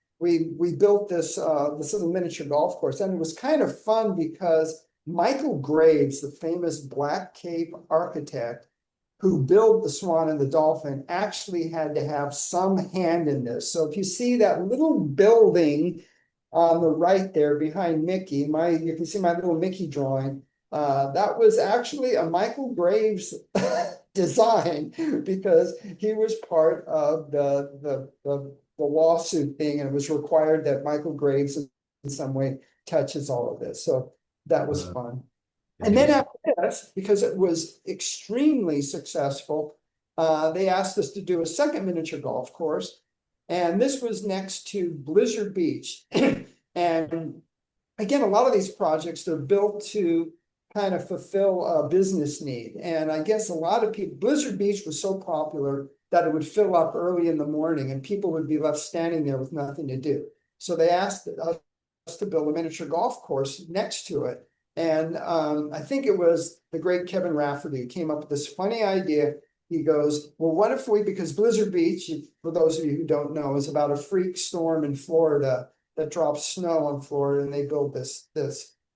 built this little miniature golf course, and it was kind of fun because Michael Graves, the famous Black Cape architect who built the Swan and the Dolphin, actually had to have some hand in this. So if you see that little building on the right there behind Mickey, you can see my little Mickey drawing. That was actually a Michael Graves design because he was part of the lawsuit thing, and it was required that Michael Graves in some way touches all of this. So that was fun. And then after this, because it was extremely successful, they asked us to do a second miniature golf course. And this was next to Blizzard Beach. And again, a lot of these projects, they're built to kind of fulfill a business need. And I guess a lot of people, Blizzard Beach was so popular that it would fill up early in the morning and people would be left standing there with nothing to do. So they asked us to build a miniature golf course next to it. And I think it was the great Kevin Rafferty who came up with this funny idea. He goes, well, what if we, because Blizzard Beach, for those of you who don't know, is about a freak storm in Florida that drops snow on Florida, and they build this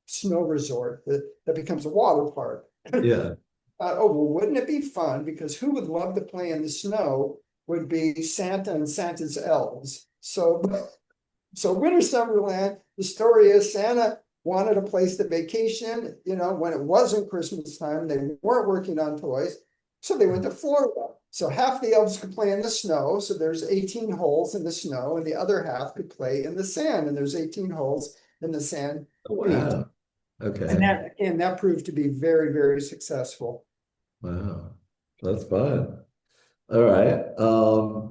snow resort that becomes a water park. Yeah. Oh, well, wouldn't it be fun? Because who would love to play in the snow would be Santa and Santa's elves. So Winter Summerland, the story is Santa wanted a place to vacation, when it wasn't Christmas time, they weren't working on toys. So they went to Florida. So half the elves could play in the snow. So there's 18 holes in the snow, and the other half could play in the sand. And there's 18 holes in the sand. Oh, wow. Okay. And that proved to be very, very successful. Wow. That's fun. All right.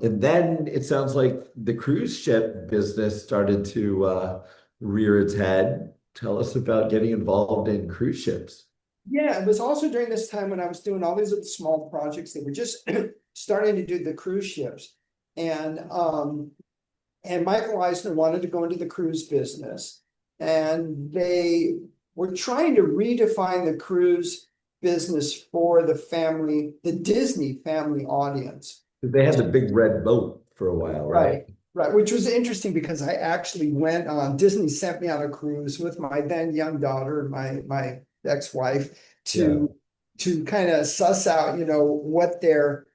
And then it sounds like the cruise ship business started to rear its head. Tell us about getting involved in cruise ships. Yeah, it was also during this time when I was doing all these little small projects. They were just starting to do the cruise ships. And Michael Eisner wanted to go into the cruise business. And they were trying to redefine the cruise business for the Disney family audience. They had the big red boat for a while, right? Right, which was interesting because I actually went on, Disney sent me on a cruise with my then young daughter, my ex-wife, to kind of suss out, what their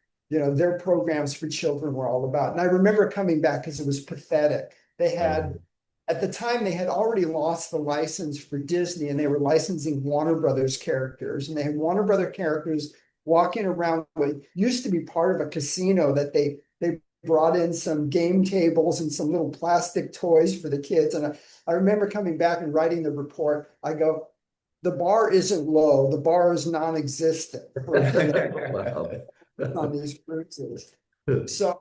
programs for children were all about. And I remember coming back because it was pathetic. They had, at the time, they had already lost the license for Disney, and they were licensing Warner Brothers characters. And they had Warner Brothers characters walking around what used to be part of a casino that they brought in some game tables and some little plastic toys for the kids. And I remember coming back and writing the report. I go, the bar isn't low, the bar is non-existent on these cruises. So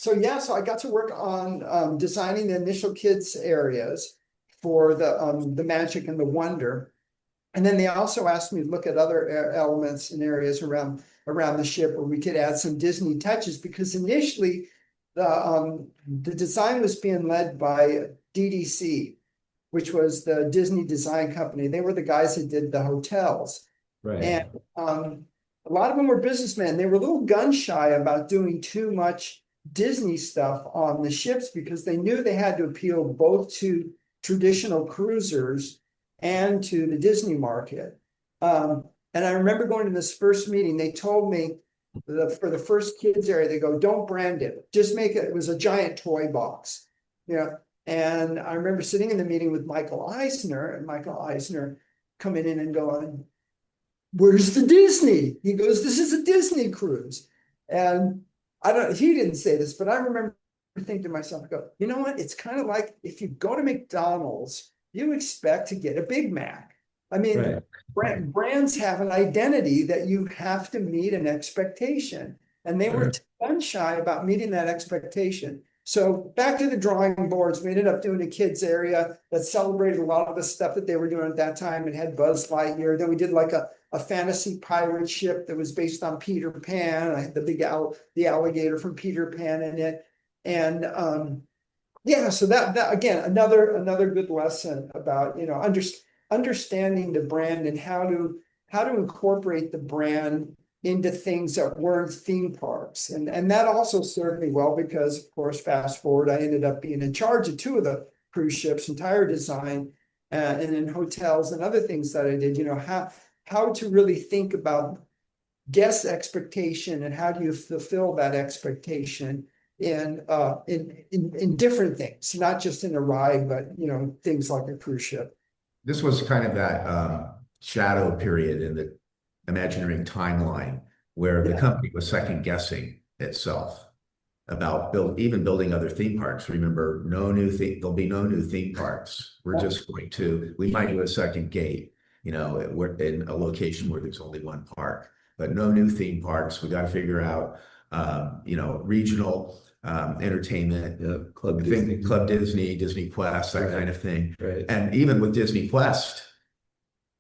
I got to work on designing the initial kids areas for the magic and the wonder. And then they also asked me to look at other elements and areas around the ship where we could add some Disney touches, because initially the design was being led by DDC, which was the Disney design company. They were the guys that did the hotels. Right. And a lot of them were businessmen. They were a little gun shy about doing too much Disney stuff on the ships because they knew they had to appeal both to traditional cruisers and to the Disney market. And I remember going to this first meeting, they told me for the first kids area, they go, don't brand it, just make it. It was a giant toy box, And I remember sitting in the meeting with Michael Eisner, and Michael Eisner coming in and going, where's the Disney? He goes, this is a Disney cruise. And he didn't say this, but I remember thinking to myself, you know what? It's kind of like if you go to McDonald's, you expect to get a Big Mac. I mean, brands have an identity that you have to meet an expectation. And they were gun shy about meeting that expectation. So back to the drawing boards, we ended up doing a kids area that celebrated a lot of the stuff that they were doing at that time. It had Buzz Lightyear. Then we did like a fantasy pirate ship that was based on Peter Pan. I had the alligator from Peter Pan in it. And so that again, another good lesson about, understanding the brand and how to incorporate the brand into things that weren't theme parks. And that also served me well because, of course, fast forward, I ended up being in charge of 2 of the cruise ships, entire design, and in hotels and other things that I did, how to really think about guest expectation and how do you fulfill that expectation in different things, not just in a ride, but, things like a cruise ship. This was kind of that shadow period in the Imagineering timeline where the company was second guessing itself about building other theme parks. Remember, there'll be no new theme parks. We're just we might do a second gate, we're in a location where there's only one park, but no new theme parks. We got to figure out, regional entertainment, Club Disney, Disney Quest, that kind of thing. Right. And even with Disney Quest,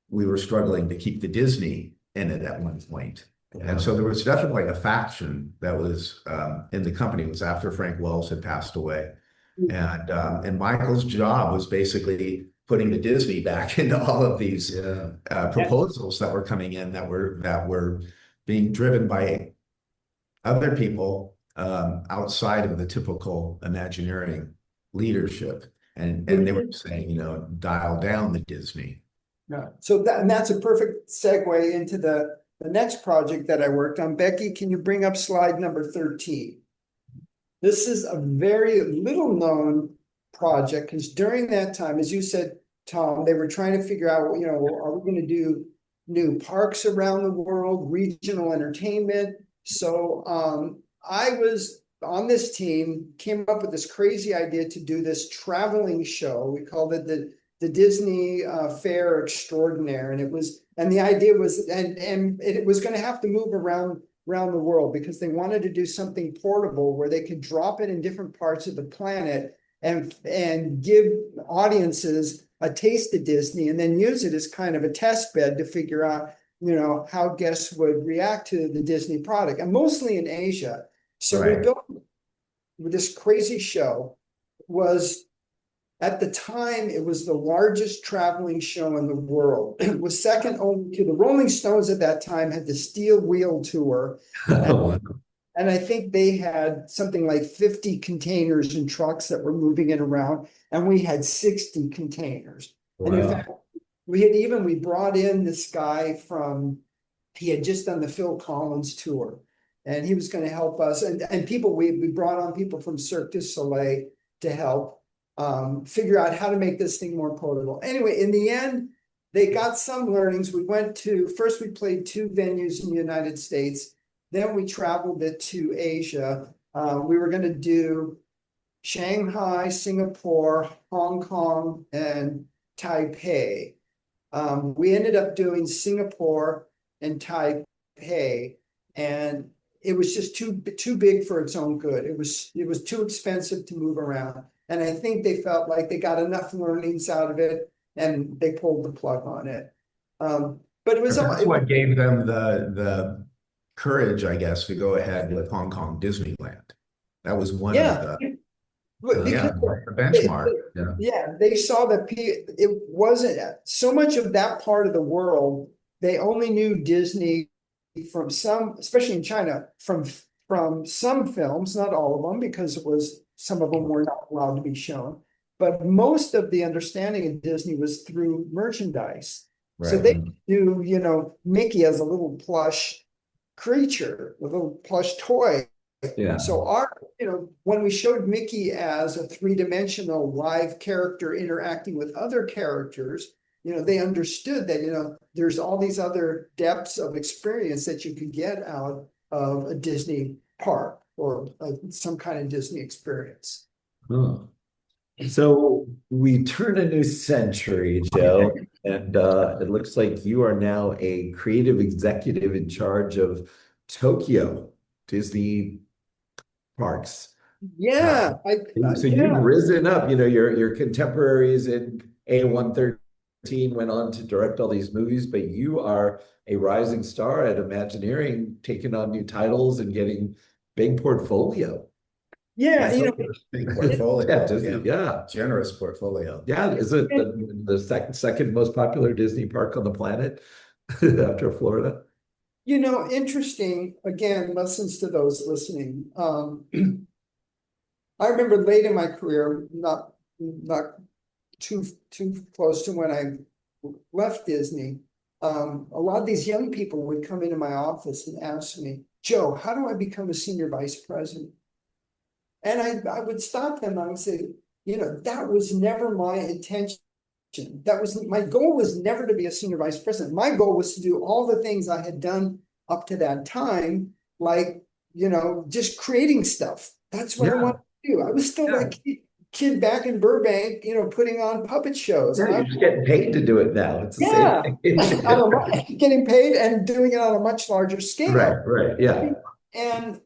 we were struggling to keep the Disney in it at one point. And so there was definitely a faction that was in the company. It was after Frank Wells had passed away. And Michael's job was basically putting the Disney back into all of these proposals that were coming in that were being driven by other people outside of the typical Imagineering leadership. And they were saying, you know, dial down the Disney. Yeah. So that's a perfect segue into the next project that I worked on. Becky, can you bring up slide number 13? This is a very little known project because during that time, as you said, Tom, they were trying to figure out, you know, are we going to do new parks around the world, regional entertainment? So I was on this team, came up with this crazy idea to do this traveling show. We called it the Disney Fair Extraordinaire, and the idea was, and it was going to have to move around the world because they wanted to do something portable where they could drop it in different parts of the planet and give audiences a taste of Disney, and then use it as kind of a test bed to figure out, you know, how guests would react to the Disney product, and mostly in Asia. So we built this crazy show. Was at the time, it was the largest traveling show in the world. It was second only to the Rolling Stones at that time had the Steel Wheel Tour. And I think they had something like 50 containers and trucks that were moving it around, and we had 60 containers. Wow. And in fact, we brought in this guy he had just done the Phil Collins tour, and he was going to help us. And people, we brought on people from Cirque du Soleil to help figure out how to make this thing more portable. Anyway, in the end, they got some learnings. First we played 2 venues in the United States. Then we traveled it to Asia. We were going to do Shanghai, Singapore, Hong Kong, and Taipei. We ended up doing Singapore and Taipei, and it was just too big for its own good. It was too expensive to move around, and I think they felt like they got enough learnings out of it, and they pulled the plug on it. But it was what gave them the courage, I guess, to go ahead with Hong Kong Disneyland. That was one of the benchmark. They saw that it wasn't so much of that part of the world. They only knew Disney from some, especially in China, from some films, not all of them, because some of them were not allowed to be shown. But most of the understanding of Disney was through merchandise. Right. So they knew, you know, Mickey as a little plush creature, a little plush toy. Yeah. So when we showed Mickey as a 3-dimensional live character interacting with other characters, you know, they understood that, you know, there's all these other depths of experience that you could get out of a Disney park or some kind of Disney experience. Huh. So we turn a new century, Joe, and it looks like you are now a creative executive in charge of Tokyo Disney parks. Yeah. You've risen up, you know, your contemporaries in A113 went on to direct all these movies, but you are a rising star at Imagineering, taking on new titles and getting big portfolio. Yeah, you know, big portfolio. Yeah, generous portfolio. Yeah, is it the second most popular Disney park on the planet after Florida? You know, interesting. Again, lessons to those listening. I remember late in my career, not too close to when I left Disney. A lot of these young people would come into my office and ask me, Joe, how do I become a senior vice president? And I would stop them. I would say, you know, that was never my intention. My goal was never to be a senior vice president. My goal was to do all the things I had done up to that time, like, you know, just creating stuff. That's what I wanted to do. I was still that kid back in Burbank, you know, putting on puppet shows. Yeah, you're just getting paid to do it now. It's the same thing. Getting paid and doing it on a much larger scale. Right, yeah. And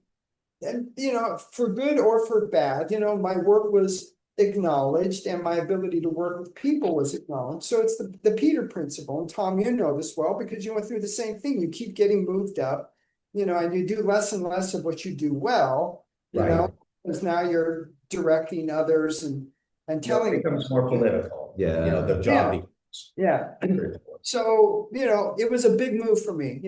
you know, for good or for bad, you know, my work was acknowledged and my ability to work with people was acknowledged. So it's the Peter principle. And Tom, you know this well because you went through the same thing. You keep getting moved up, you know, and you do less and less of what you do well, you know, because now you're directing others and telling it becomes more political. Yeah. the Yeah. job. Yeah. So, it was a big move for me,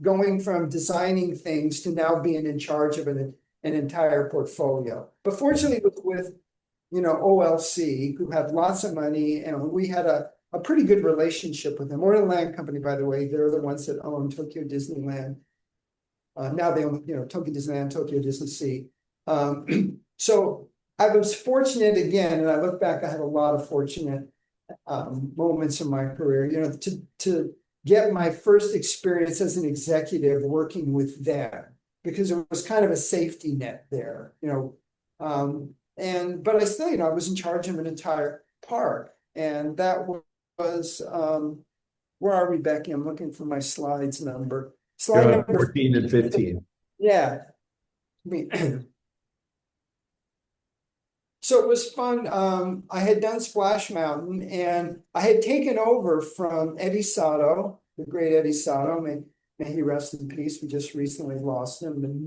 going from designing things to now being in charge of an entire portfolio. But fortunately, with OLC, who had lots of money, and we had a pretty good relationship with them. Or the land company, by the way, they're the ones that own Tokyo Disneyland. Now they own, Tokyo Disneyland, Tokyo Disney Sea. So I was fortunate again, and I look back, I had a lot of fortunate moments in my career, to get my first experience as an executive working with them, because it was kind of a safety net there, but I still, I was in charge of an entire park, and that was, where are we, Becky? I'm looking for my slides number. Slide number 14 and 15. Yeah. So it was fun. I had done Splash Mountain, and I had taken over from Eddie Sato, the great Eddie Sato. May he rest in peace. We just recently lost him. An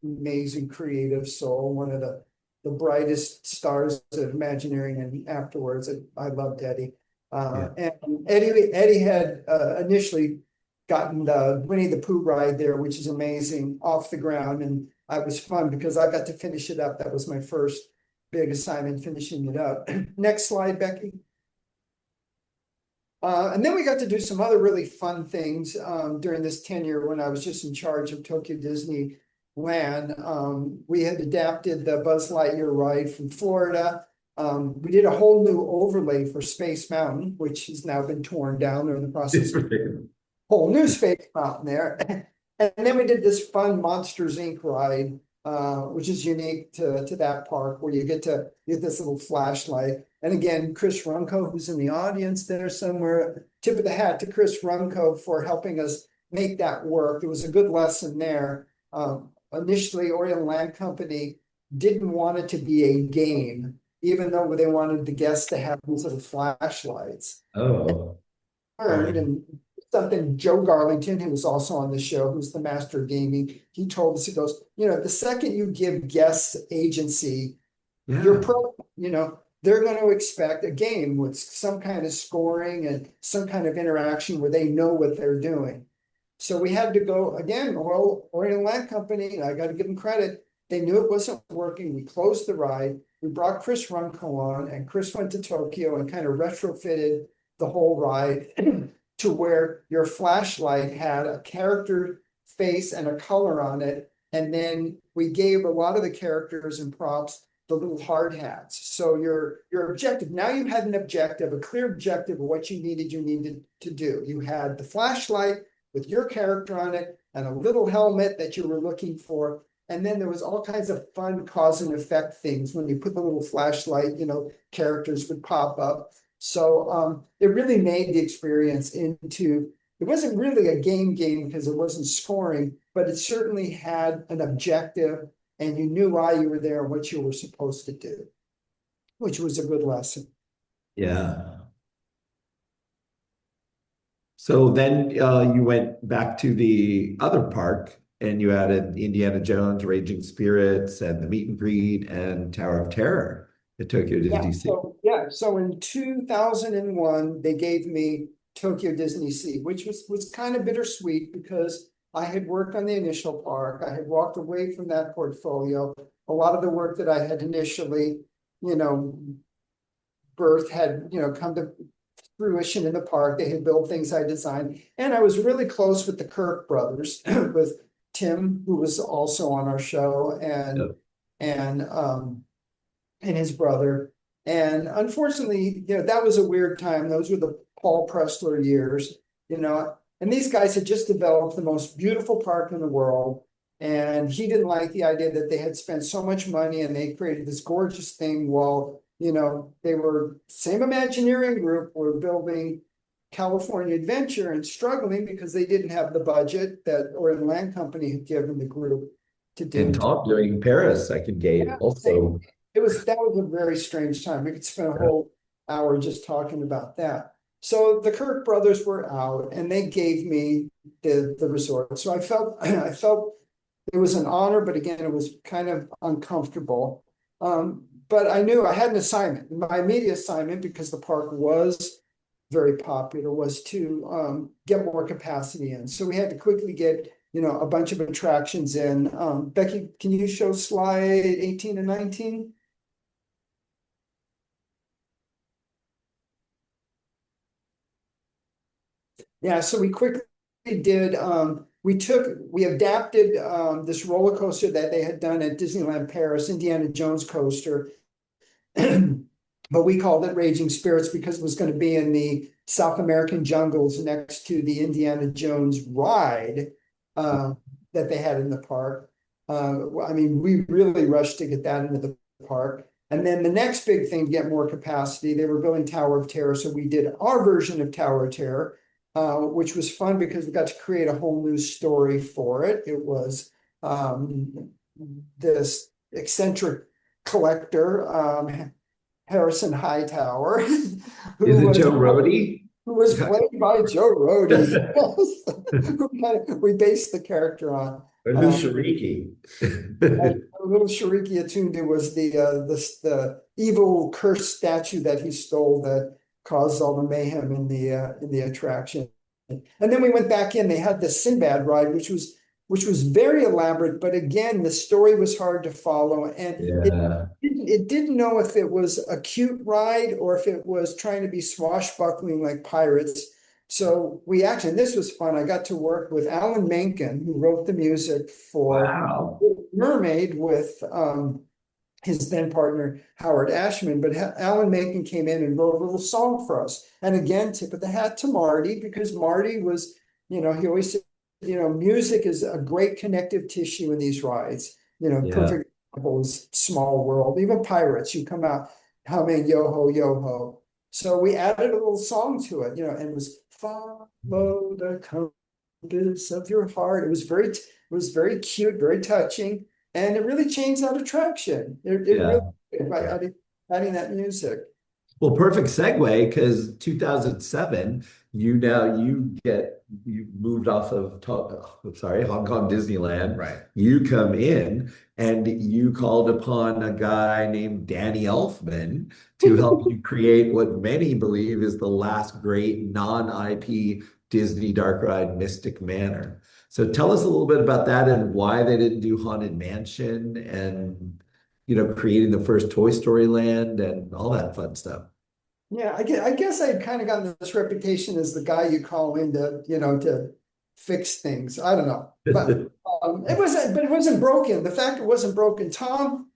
amazing creative soul, one of the brightest stars of Imagineering, and afterwards, I loved Eddie. And Eddie had initially gotten the Winnie the Pooh ride there, which is amazing, off the ground, and I was fun because I got to finish it up. That was my first big assignment, finishing it up. Next slide, Becky. And then we got to do some other really fun things during this tenure when I was just in charge of Tokyo Disneyland. We had adapted the Buzz Lightyear ride from Florida. We did a whole new overlay for Space Mountain, which has now been torn down. They're in the process of whole new Space Mountain there. And then we did this fun Monsters Inc. ride, which is unique to that park, where you get this little flashlight. And again, Chris Runco, who's in the audience there somewhere, tip of the hat to Chris Runco for helping us make that work. It was a good lesson there. Initially, Oriental Land Company didn't want it to be a game, even though they wanted the guests to have these little flashlights. Oh. And something Joe Garlington, who was also on the show, who's the master of gaming, he told us, he goes, the second you give guests agency, you're they're going to expect a game with some kind of scoring and some kind of interaction where they know what they're doing. So we had to go again, Oriental Land Company, I got to give them credit. They knew it wasn't working. We closed the ride. We brought Chris Runco on, and Chris went to Tokyo and kind of retrofitted the whole ride to where your flashlight had a character face and a color on it. And then we gave a lot of the characters and props the little hard hats. So your objective, now you had an objective, a clear objective of what you needed to do. You had the flashlight with your character on it and a little helmet that you were looking for. And then there was all kinds of fun cause and effect things. When you put the little flashlight, characters would pop up. So it really made the experience into, it wasn't really a game because it wasn't scoring, but it certainly had an objective, and you knew why you were there and what you were supposed to do, which was a good lesson. Yeah. So then you went back to the other park, and you added Indiana Jones, Raging Spirits, and the Meet and Greet, and Tower of Terror at Tokyo Disney Sea. So in 2001, they gave me Tokyo Disney Sea, which was kind of bittersweet because I had worked on the initial park. I had walked away from that portfolio. A lot of the work that I had initially, birthed had, come to fruition in the park. They had built things I designed. And I was really close with the Kirk brothers, with Tim, who was also on our show, and his brother. And unfortunately, that was a weird time. Those were the Paul Pressler years, and these guys had just developed the most beautiful park in the world. And he didn't like the idea that they had spent so much money and they created this gorgeous thing while, they were, same Imagineering group, were building California Adventure and struggling because they didn't have the budget that Oriental Land Company had given the group to do. And Tom doing Paris, I could gate also. That was a very strange time. We could spend a whole hour just talking about that. So the Kirk brothers were out, and they gave me the resort. So I felt it was an honor, but again, it was kind of uncomfortable. but I knew I had an assignment. My immediate assignment, because the park was very popular, was to get more capacity in. So we had to quickly get, a bunch of attractions in. Becky, can you show slide 18 and 19? Yeah, so we quickly did, we adapted this roller coaster that they had done at Disneyland Paris, Indiana Jones coaster. But we called it Raging Spirits because it was going to be in the South American jungles next to the Indiana Jones ride that they had in the park. I mean, we really rushed to get that into the park. And then the next big thing to get more capacity, they were building Tower of Terror. So we did our version of Tower of Terror, which was fun because we got to create a whole new story for it. It was this eccentric collector, Harrison Hightower, Is it Joe Rody? Who was played by Joe Rody. We based the character on. Little Shariki. Little Shariki Atunde was the evil cursed statue that he stole that caused all the mayhem in the attraction. And then we went back in. They had the Sinbad ride, which was very elaborate, but again, the story was hard to follow, and it didn't know if it was a cute ride or if it was trying to be swashbuckling like Pirates. So and this was fun. I got to work with Alan Menken, who wrote the music for Mermaid with his then partner, Howard Ashman. But Alan Menken came in and wrote a little song for us. And again, tip of the hat to Marty, because Marty was, he always said, music is a great connective tissue in these rides. Perfect example is Small World. Even Pirates, you come out humming yo ho, yo ho. So we added a little song to it, and it was follow the compass of your heart. It was very cute, very touching, and it really changed that attraction. Really by adding that music. Well, perfect segue, because 2007, you moved off of Hong Kong Disneyland. Right. You come in and you called upon a guy named Danny Elfman to help you create what many believe is the last great non-IP Disney dark ride, Mystic Manor. So tell us a little bit about that and why they didn't do Haunted Mansion and creating the first Toy Story Land and all that fun stuff. Yeah, I guess I'd kind of gotten this reputation as the guy you call in to fix things. I don't know, but it wasn't broken. The fact it wasn't broken, Tom.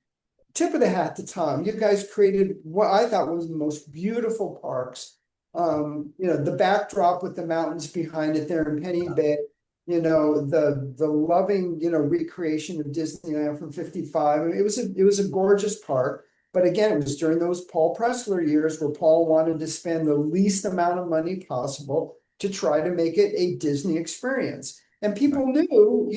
Tip of the hat to Tom. You guys created what I thought was the most beautiful parks. The backdrop with the mountains behind it there in Penny Bay. The loving recreation of Disneyland from '55. I mean, it was a gorgeous park. But again, it was during those Paul Pressler years where Paul wanted to spend the least amount of money possible to try to make it a Disney experience. And people knew,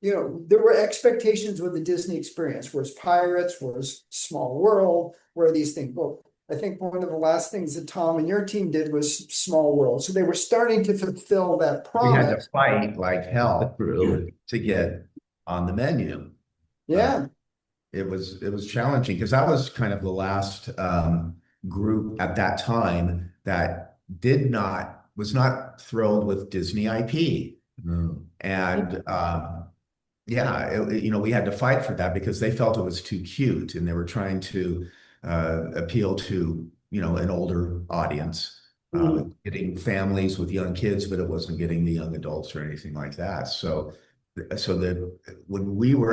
there were expectations with the Disney experience. Where's Pirates? Where's Small World? Where are these things? Well, I think one of the last things that Tom and your team did was Small World. So they were starting to fulfill that promise. We had to fight like hell to get on the menu. Yeah. It was challenging because that was kind of the last group at that time that was not thrilled with Disney IP. And we had to fight for that because they felt it was too cute and they were trying to appeal to an older audience, getting families with young kids, but it wasn't getting the young adults or anything like that. So when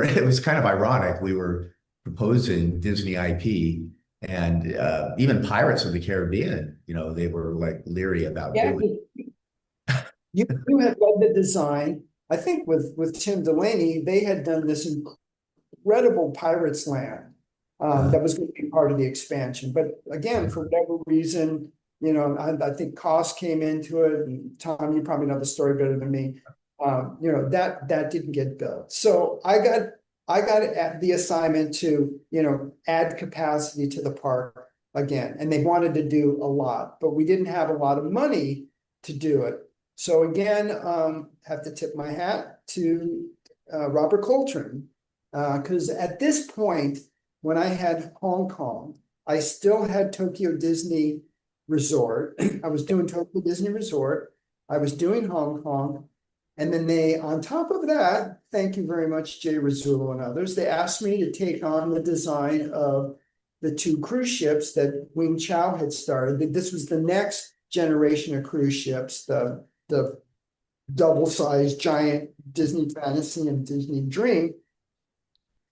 it was kind of ironic, we were proposing Disney IP and even Pirates of the Caribbean, they were like leery about doing it. You had led the design. I think with Tim Delaney, they had done this incredible Pirates Land that was going to be part of the expansion. But again, for whatever reason, I think cost came into it. And Tom, you probably know the story better than me. That didn't get built. So I got the assignment to, add capacity to the park again. And they wanted to do a lot, but we didn't have a lot of money to do it. So again, have to tip my hat to Robert Coltrane, because at this point, when I had Hong Kong, I still had Tokyo Disney Resort. I was doing Tokyo Disney Resort. I was doing Hong Kong. And then they, on top of that, thank you very much, Jay Rizzullo and others, they asked me to take on the design of the 2 cruise ships that Wing Chao had started. This was the next generation of cruise ships, the double-sized giant Disney Fantasy and Disney Dream.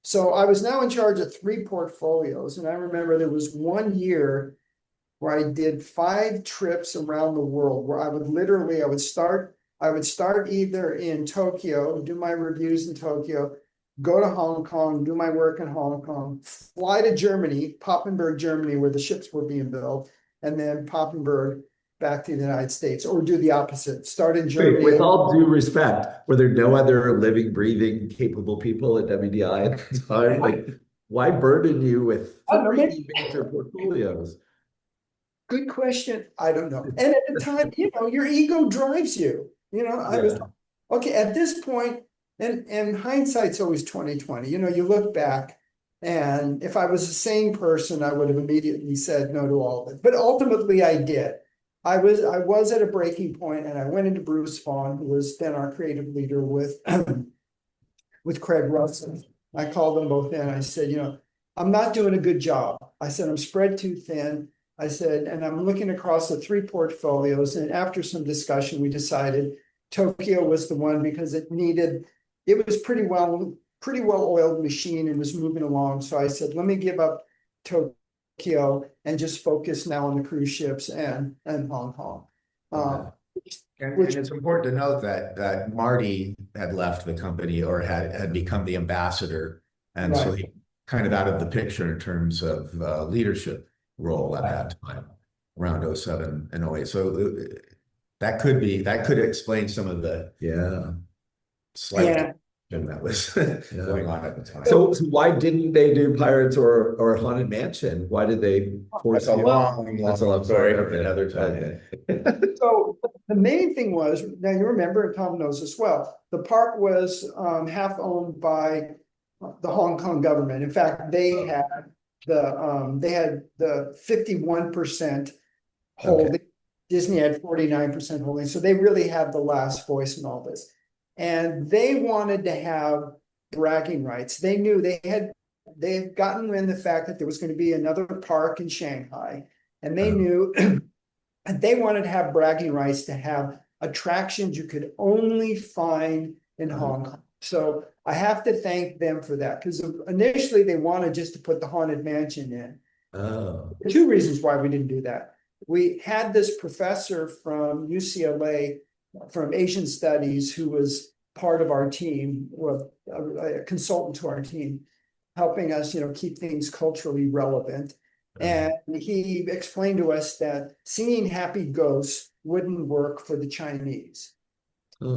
So I was now in charge of 3 portfolios. And I remember there was one year where I did 5 trips around the world where I would start either in Tokyo, do my reviews in Tokyo, go to Hong Kong, do my work in Hong Kong, fly to Germany, Papenburg, Germany, where the ships were being built, and then Papenburg back to the United States, or do the opposite, start in Germany. With all due respect, were there no other living, breathing, capable people at WDI at the time? Like, why burden you with 3 major portfolios? Good question. I don't know. And at the time, your ego drives you. I was okay at this point, and hindsight's always 20/20. You look back, and if I was a sane person, I would have immediately said no to all of it. But ultimately, I did. I was at a breaking point, and I went into Bruce Vaughn, who was then our creative leader with Craig Russell. I called them both in. I said, I'm not doing a good job. I said, I'm spread too thin. I said, and I'm looking across the 3 portfolios. And after some discussion, we decided Tokyo was the one because it was pretty well oiled machine and was moving along. So I said, let me give up Tokyo and just focus now on the cruise ships and Hong Kong. And it's important to note that Marty had left the company or had become the ambassador. And so he kind of out of the picture in terms of leadership role at that time, around 07 and 08. So that could explain some of the slight that was going on at the time. So why didn't they do Pirates or Haunted Mansion? Why did they force That's a you? long story for another time. So the main thing was, now you remember, and Tom knows as well, the park was half owned by the Hong Kong government. In fact, they had the 51% holding. Okay. Disney had 49% holding. So they really had the last voice in all this. And they wanted to have bragging rights. They knew they had gotten in the fact that there was going to be another park in Shanghai. And they knew they wanted to have bragging rights to have attractions you could only find in Hong Kong. So I have to thank them for that, because initially they wanted just to put the Haunted Mansion in. Oh. 2 reasons why we didn't do that. We had this professor from UCLA, from Asian Studies, who was part of our team, a consultant to our team, helping us, keep things culturally relevant. And he explained to us that singing Happy Ghosts wouldn't work for the Chinese.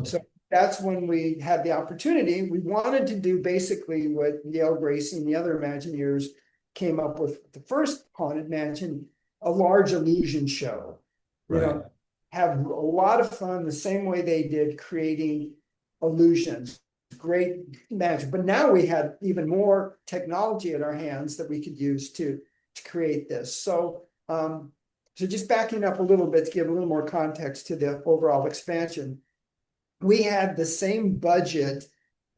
So that's when we had the opportunity. We wanted to do basically what Yale Gracie and the other Imagineers came up with, the first Haunted Mansion, a large illusion show. Have a lot of fun the same way they did creating illusions. Great magic. But now we had even more technology at our hands that we could use to create this. So just backing up a little bit to give a little more context to the overall expansion, we had the same budget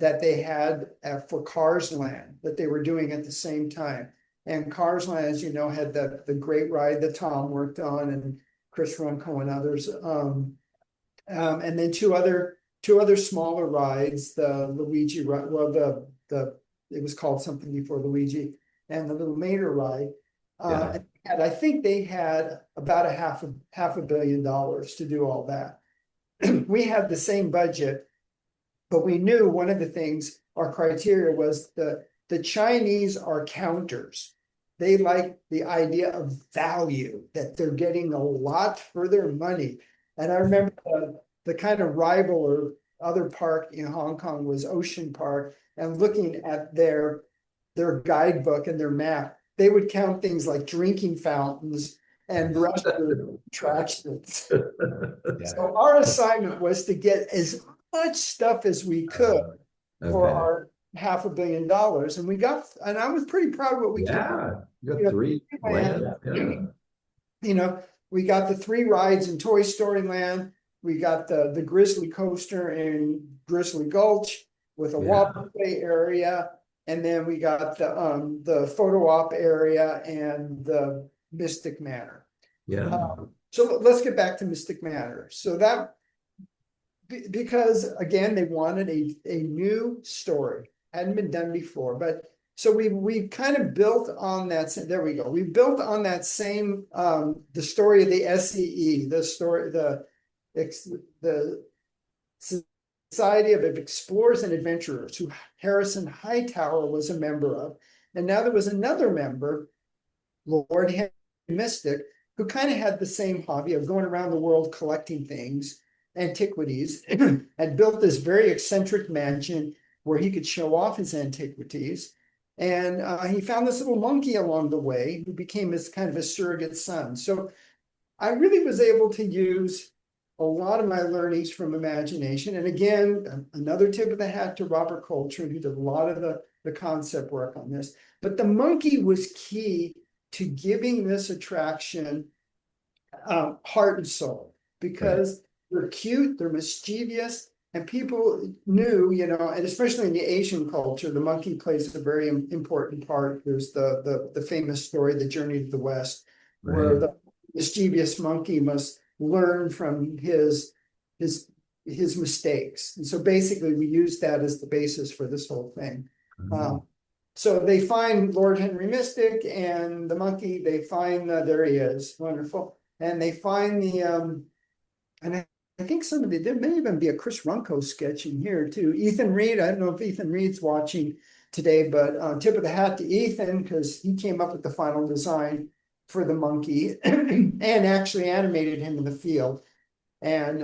that they had for Cars Land that they were doing at the same time. And Cars Land, as you know, had the great ride that Tom worked on and Chris Runco and others. And then two other smaller rides, the Luigi ride, well, it was called something before Luigi, and the little Manor ride. And I think they had about $500 million to do all that. We had the same budget, but we knew one of the things, our criteria was the Chinese are counters. They like the idea of value, that they're getting a lot for their money. And I remember the kind of rival or other park in Hong Kong was Ocean Park, and looking at their guidebook and their map, they would count things like drinking fountains and restaurant attractions. So our assignment was to get as much stuff as we could for $500 million, and I was pretty proud of what we came up. You got three land. You know, we got the 3 rides in Toy Story Land. We got the Grizzly coaster in Grizzly Gulch with a water play area, and then we got the photo op area and the Mystic Manor. So let's get back to Mystic Manor. So that, because again, they wanted a new story, hadn't been done before, but so we kind of built on that. There we go. We built on that same the story of the SEE, the story, the Society of Explorers and Adventurers, who Harrison Hightower was a member of, and now there was another member, Lord Henry Mystic, who kind of had the same hobby of going around the world collecting things, antiquities, and built this very eccentric mansion where he could show off his antiquities. And he found this little monkey along the way who became his kind of a surrogate son. So I really was able to use a lot of my learnings from imagination. And again, another tip of the hat to Robert Coltrane, who did a lot of the concept work on this. But the monkey was key to giving this attraction heart and soul, because they're cute, they're mischievous, and people knew, you know, and especially in the Asian culture, the monkey plays a very important part. There's the famous story, The Journey to the West, where the mischievous monkey must learn from his mistakes. And so basically we use that as the basis for this whole thing. So they find Lord Henry Mystic and the monkey, they find, there he is, wonderful. And they find the, and I think somebody, there may even be a Chris Runco sketch in here too. Ethan Reed, I don't know if Ethan Reed's watching today, but tip of the hat to Ethan, because he came up with the final design for the monkey and actually animated him in the field. And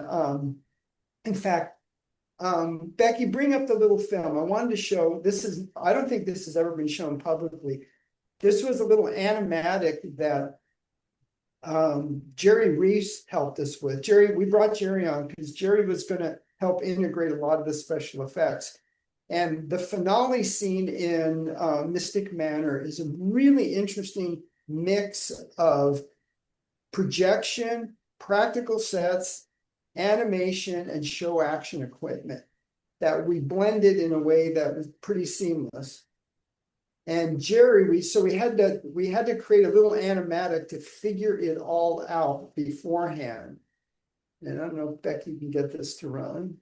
in fact, Becky, bring up the little film. I wanted to show, this is, I don't think this has ever been shown publicly. This was a little animatic that Jerry Reese helped us with. We brought Jerry on because Jerry was going to help integrate a lot of the special effects. And the finale scene in Mystic Manor is a really interesting mix of projection, practical sets, animation, and show action equipment that we blended in a way that was pretty seamless. And Jerry, we had to create a little animatic to figure it all out beforehand. And I don't know if Becky can get this to run.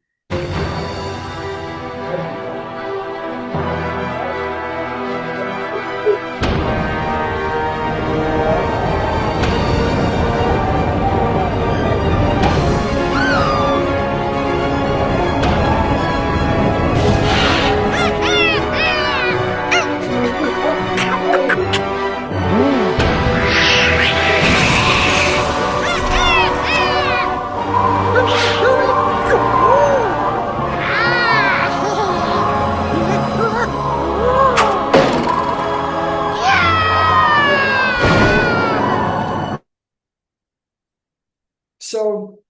So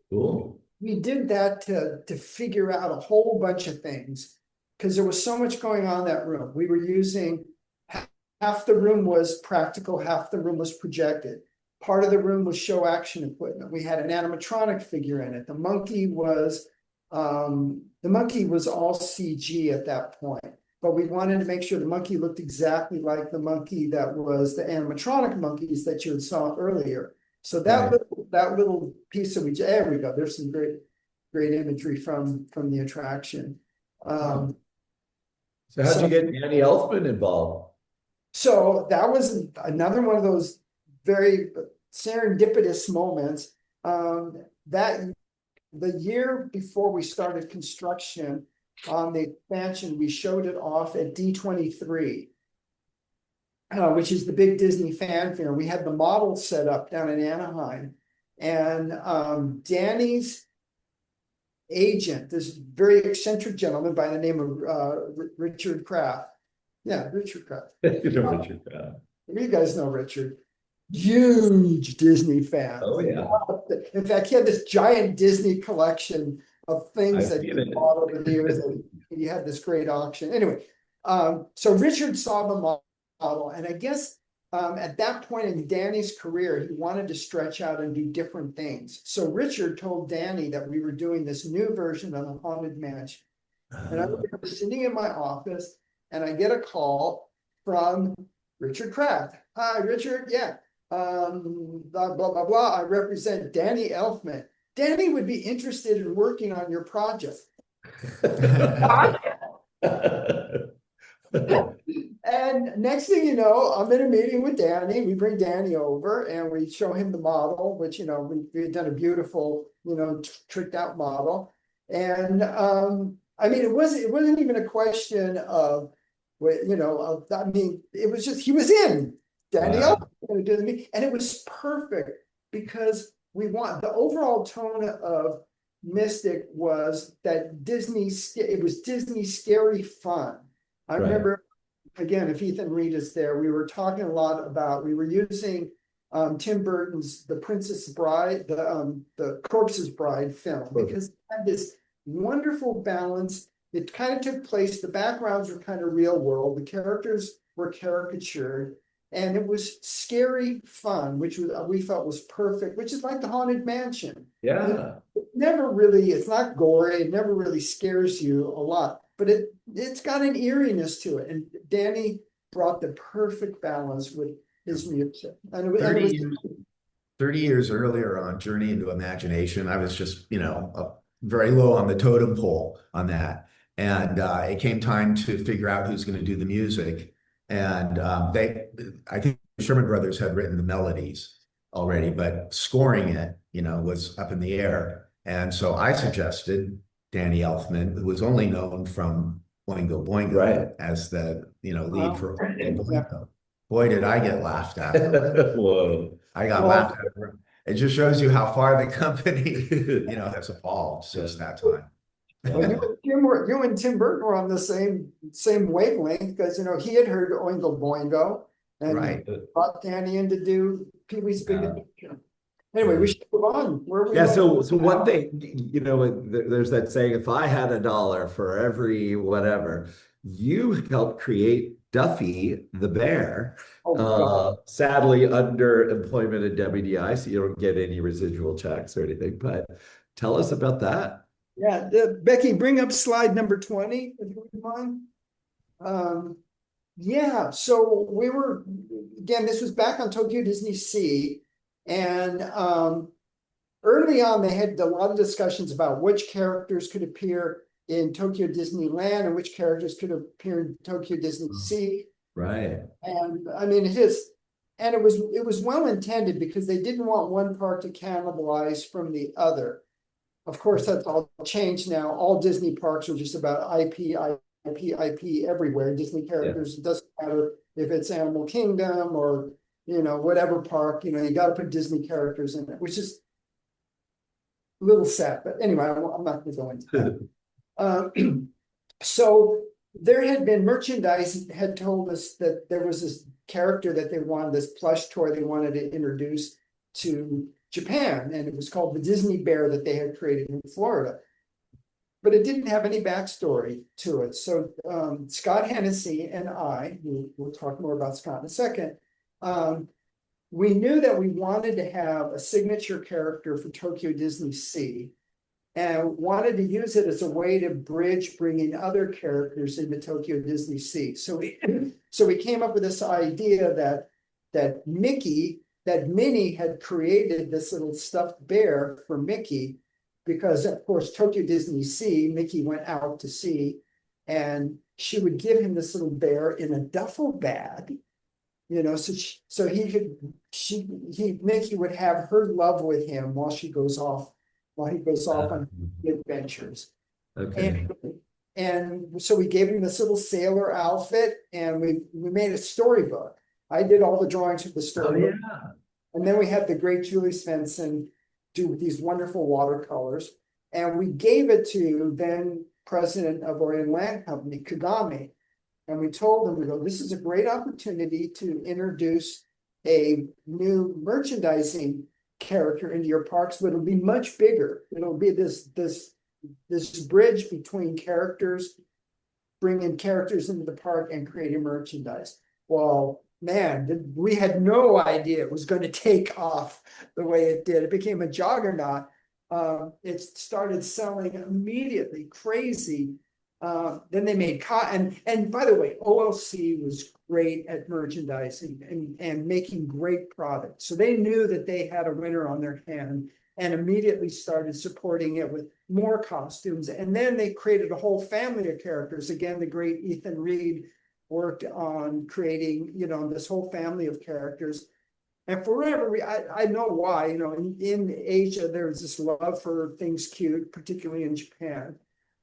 cool. We did that to figure out a whole bunch of things, because there was so much going on in that room. We were using, half the room was practical, half the room was projected. Part of the room was show action equipment. We had an animatronic figure in it. The monkey was all CG at that point, but we wanted to make sure the monkey looked exactly like the monkey that was the animatronic monkeys that you saw earlier. So that little piece of there we go. There's some great imagery from the attraction. So how'd you get Danny Elfman involved? So that was another one of those very serendipitous moments. That the year before we started construction on the expansion, we showed it off at D23. Which is the big Disney fanfare. We had the model set up down in Anaheim, and Danny's agent, this very eccentric gentleman by the name of Richard Kraft. Yeah, Richard Kraft. Richard Kraft. You guys know Richard. Huge Disney fan. Oh yeah. In fact, he had this giant Disney collection of things that he bought over the years. you had this great auction. Anyway, so Richard saw the model, and I guess at that point in Danny's career, he wanted to stretch out and do different things. So Richard told Danny that we were doing this new version of the Haunted Mansion. And I remember sitting in my office, and I get a call from Richard Kraft. Hi, Richard. Yeah. Blah, blah, blah, blah. I represent Danny Elfman. Danny would be interested in working on your project. And next thing you know, I'm in a meeting with Danny. We bring Danny over and we show him the model, which, we had done a beautiful, tricked out model. And I mean, it wasn't even a question of, it was just, he was in. Danny Elfman was going to do the meeting. And it was perfect because we want the overall tone of Mystic was that it was Disney scary fun. I remember, again, if Ethan Reed is there, we were talking a lot about, we were using Tim Burton's The Princess Bride, the Corpse's Bride film, because it had this wonderful balance. It kind of took place, the backgrounds were kind of real world, the characters were caricatured, and it was scary fun, which we felt was perfect, which is like the Haunted Mansion. Yeah. It's not gory, it never really scares you a lot, but it's got an eeriness to it. And Danny brought the perfect balance with his music. And it 30 years earlier on Journey into Imagination, I was just, very low on the totem pole on that. And it came time to figure out who's going to do the music. And I think Sherman Brothers had written the melodies already, but scoring it, was up in the air. And so I suggested Danny Elfman, who was only known from Boingo Boingo as the, lead for Boingo Boingo. Boy, did I get laughed at. Whoa. I got laughed at. It just shows you how far the company, has evolved since that time. Well, you and Tim Burton were on the same wavelength because he had heard Oingo Boingo and brought Danny in to do Pee-wee's Big Adventure. Anyway, we should move on. Where are we going? So one thing, there's that saying, if I had $1 for every whatever, you helped create Duffy the bear. Sadly, under employment at WDI, so you don't get any residual checks or anything. But tell us about that. Yeah, Becky, bring up slide number 20, if you wouldn't mind. Yeah, so we were, again, this was back on Tokyo Disney Sea. And early on, they had a lot of discussions about which characters could appear in Tokyo Disneyland and which characters could appear in Tokyo Disney Sea. Right. And I mean, it was well intended because they didn't want one park to cannibalize from the other. Of course, that's all changed now. All Disney parks are just about IP everywhere. Disney characters, It doesn't matter if it's Animal Kingdom or, whatever park, you got to put Disney characters in it, which is a little sad. But anyway, I'm not going to go into that. So there had been merchandise had told us that there was this character that they wanted, this plush toy they wanted to introduce to Japan, and it was called the Disney Bear that they had created in Florida. But it didn't have any backstory to it. So Scott Hennessy and I, we'll talk more about Scott in a second, we knew that we wanted to have a signature character for Tokyo Disney Sea and wanted to use it as a way to bridge bringing other characters into Tokyo Disney Sea. So we came up with this idea that Minnie had created this little stuffed bear for Mickey because, of course, Tokyo Disney Sea, Mickey went out to sea, and she would give him this little bear in a duffel bag, so Mickey would have her love with him while he goes off on adventures. Okay. And so we gave him this little sailor outfit, and we made a storybook. I did all the drawings for the storybook. Oh, yeah. And then we had the great Julie Svensson do these wonderful watercolors. And we gave it to then president of Orient Land Company, Kagami. And we told him, this is a great opportunity to introduce a new merchandising character into your parks, but it'll be much bigger. It'll be this bridge between characters bringing characters into the park and creating merchandise. Well, man, we had no idea it was going to take off the way it did. It became a juggernaut. It started selling immediately, crazy. Then they made cotton. And by the way, OLC was great at merchandising and making great products. So they knew that they had a winner on their hand and immediately started supporting it with more costumes. And then they created a whole family of characters. Again, the great Ethan Reed worked on creating, this whole family of characters. And for whatever reason, I know why, in Asia, there's this love for things cute, particularly in Japan.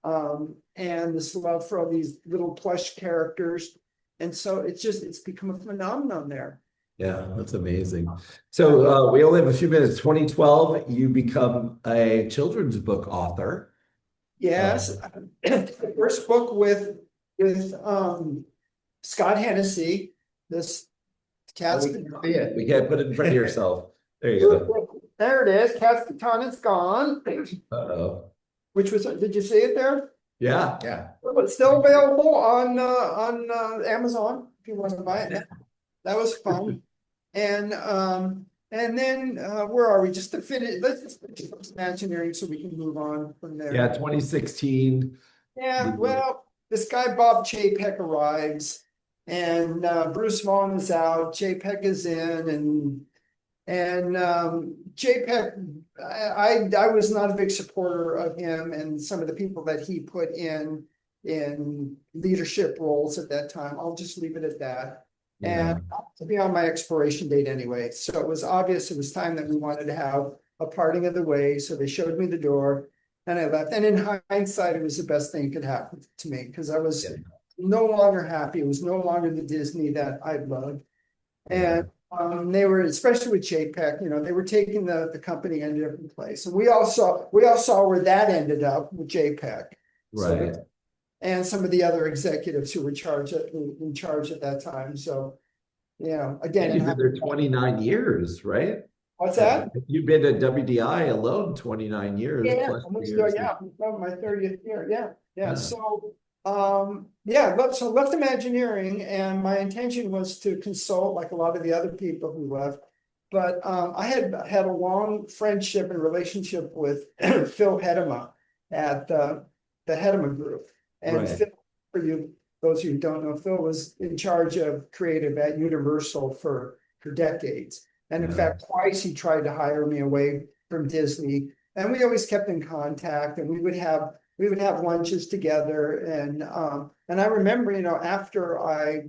And this love for all these little plush characters. And so it's become a phenomenon there. Yeah, that's amazing. So we only have a few minutes. 2012, you become a children's book author. Yes. The first book with Scott Hennessy, this Cat's. We can't put it in front of yourself. There you go. There it is. Cat's Katana's Gone. Uh-oh. Which was, did you see it there? Yeah. Yeah. It's still available on Amazon if you want to buy it. That was fun. And then where are we? Just to finish, let's finish Imagineering so we can move on from there. Yeah, 2016. Yeah, well, this guy Bob Chapek arrives, and Bruce Vaughn is out. Chapek is in, and Chapek, I was not a big supporter of him and some of the people that he put in leadership roles at that time. I'll just leave it at that. Yeah. And to be on my expiration date anyway. So it was obvious it was time that we wanted to have a parting of the ways. So they showed me the door and I left. And in hindsight, it was the best thing that could happen to me because I was no longer happy. It was no longer the Disney that I loved. And they were, especially with JPEG, they were taking the company in a different place. And we all saw where that ended up with JPEG. Right. So, and some of the other executives who were in charge at that time. So, again, And you've been there 29 years, right? What's that? You've been at WDI alone 29 years. Yeah, plus almost, years. my 30th year. Yeah. So, left Imagineering, and my intention was to consult like a lot of the other people who left. But I had a long friendship and relationship with Phil Hedema at the Hedema Group. And Right. Phil, for those of you who don't know, Phil was in charge of creative at Universal for decades. And in fact, twice he tried to hire me away from Disney. And we always kept in contact, and we would have lunches together. And I remember, after I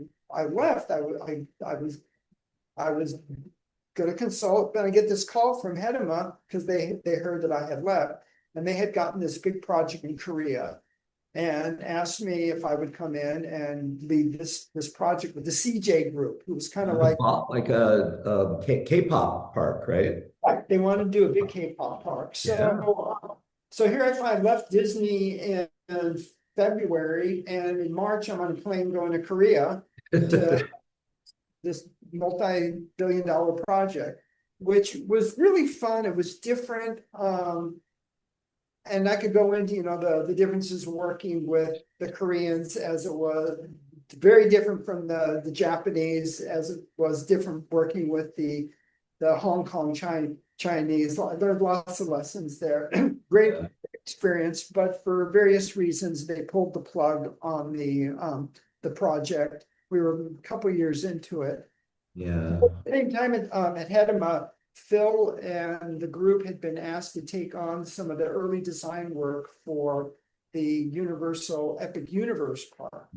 left, I was going to consult, but I get this call from Hedema because they heard that I had left, and they had gotten this big project in Korea. And asked me if I would come in and lead this project with the CJ group, who was kind of like a K-pop park, right? Like they wanted to do a big K-pop park. So here I left Disney in February, and in March I'm on a plane going to Korea to this multi-billion-dollar project, which was really fun. It was different. And I could go into, the differences working with the Koreans, as it was very different from the Japanese, as it was different working with the Hong Kong Chinese. There's lots of lessons there. Great experience, but for various reasons, they pulled the plug on the project. We were a couple of years into it. Yeah. At the same time, at Hedema, Phil and the group had been asked to take on some of the early design work for the Universal Epic Universe Park.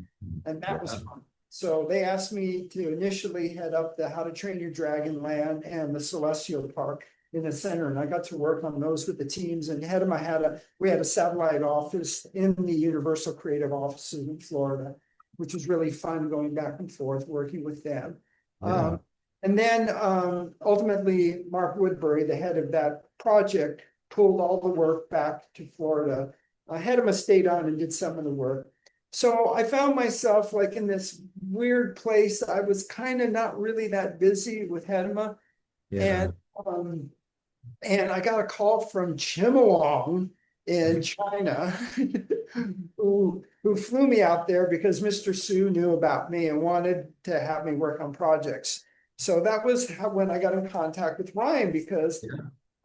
And that was fun. So they asked me to initially head up the How to Train Your Dragon Land and the Celestial Park in the center. And I got to work on those with the teams. And we had a satellite office in the Universal Creative Offices in Florida, which was really fun going back and forth working with them. Yeah. And then ultimately, Mark Woodbury, the head of that project, pulled all the work back to Florida. Hedema stayed on and did some of the work. So I found myself like in this weird place. I was kind of not really that busy with Hedema. Yeah. And I got a call from Chim Along in China, who who flew me out there because Mr. Sue knew about me and wanted to have me work on projects. So that was when I got in contact with Ryan, because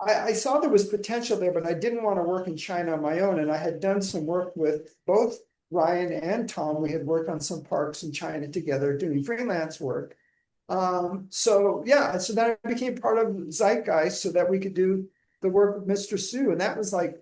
I saw there was potential there, but I didn't want to work in China on my own. And I had done some work with both Ryan and Tom. We had worked on some parks in China together doing freelance work. So then I became part of Zeitgeist so that we could do the work with Mr. Sue. And that was like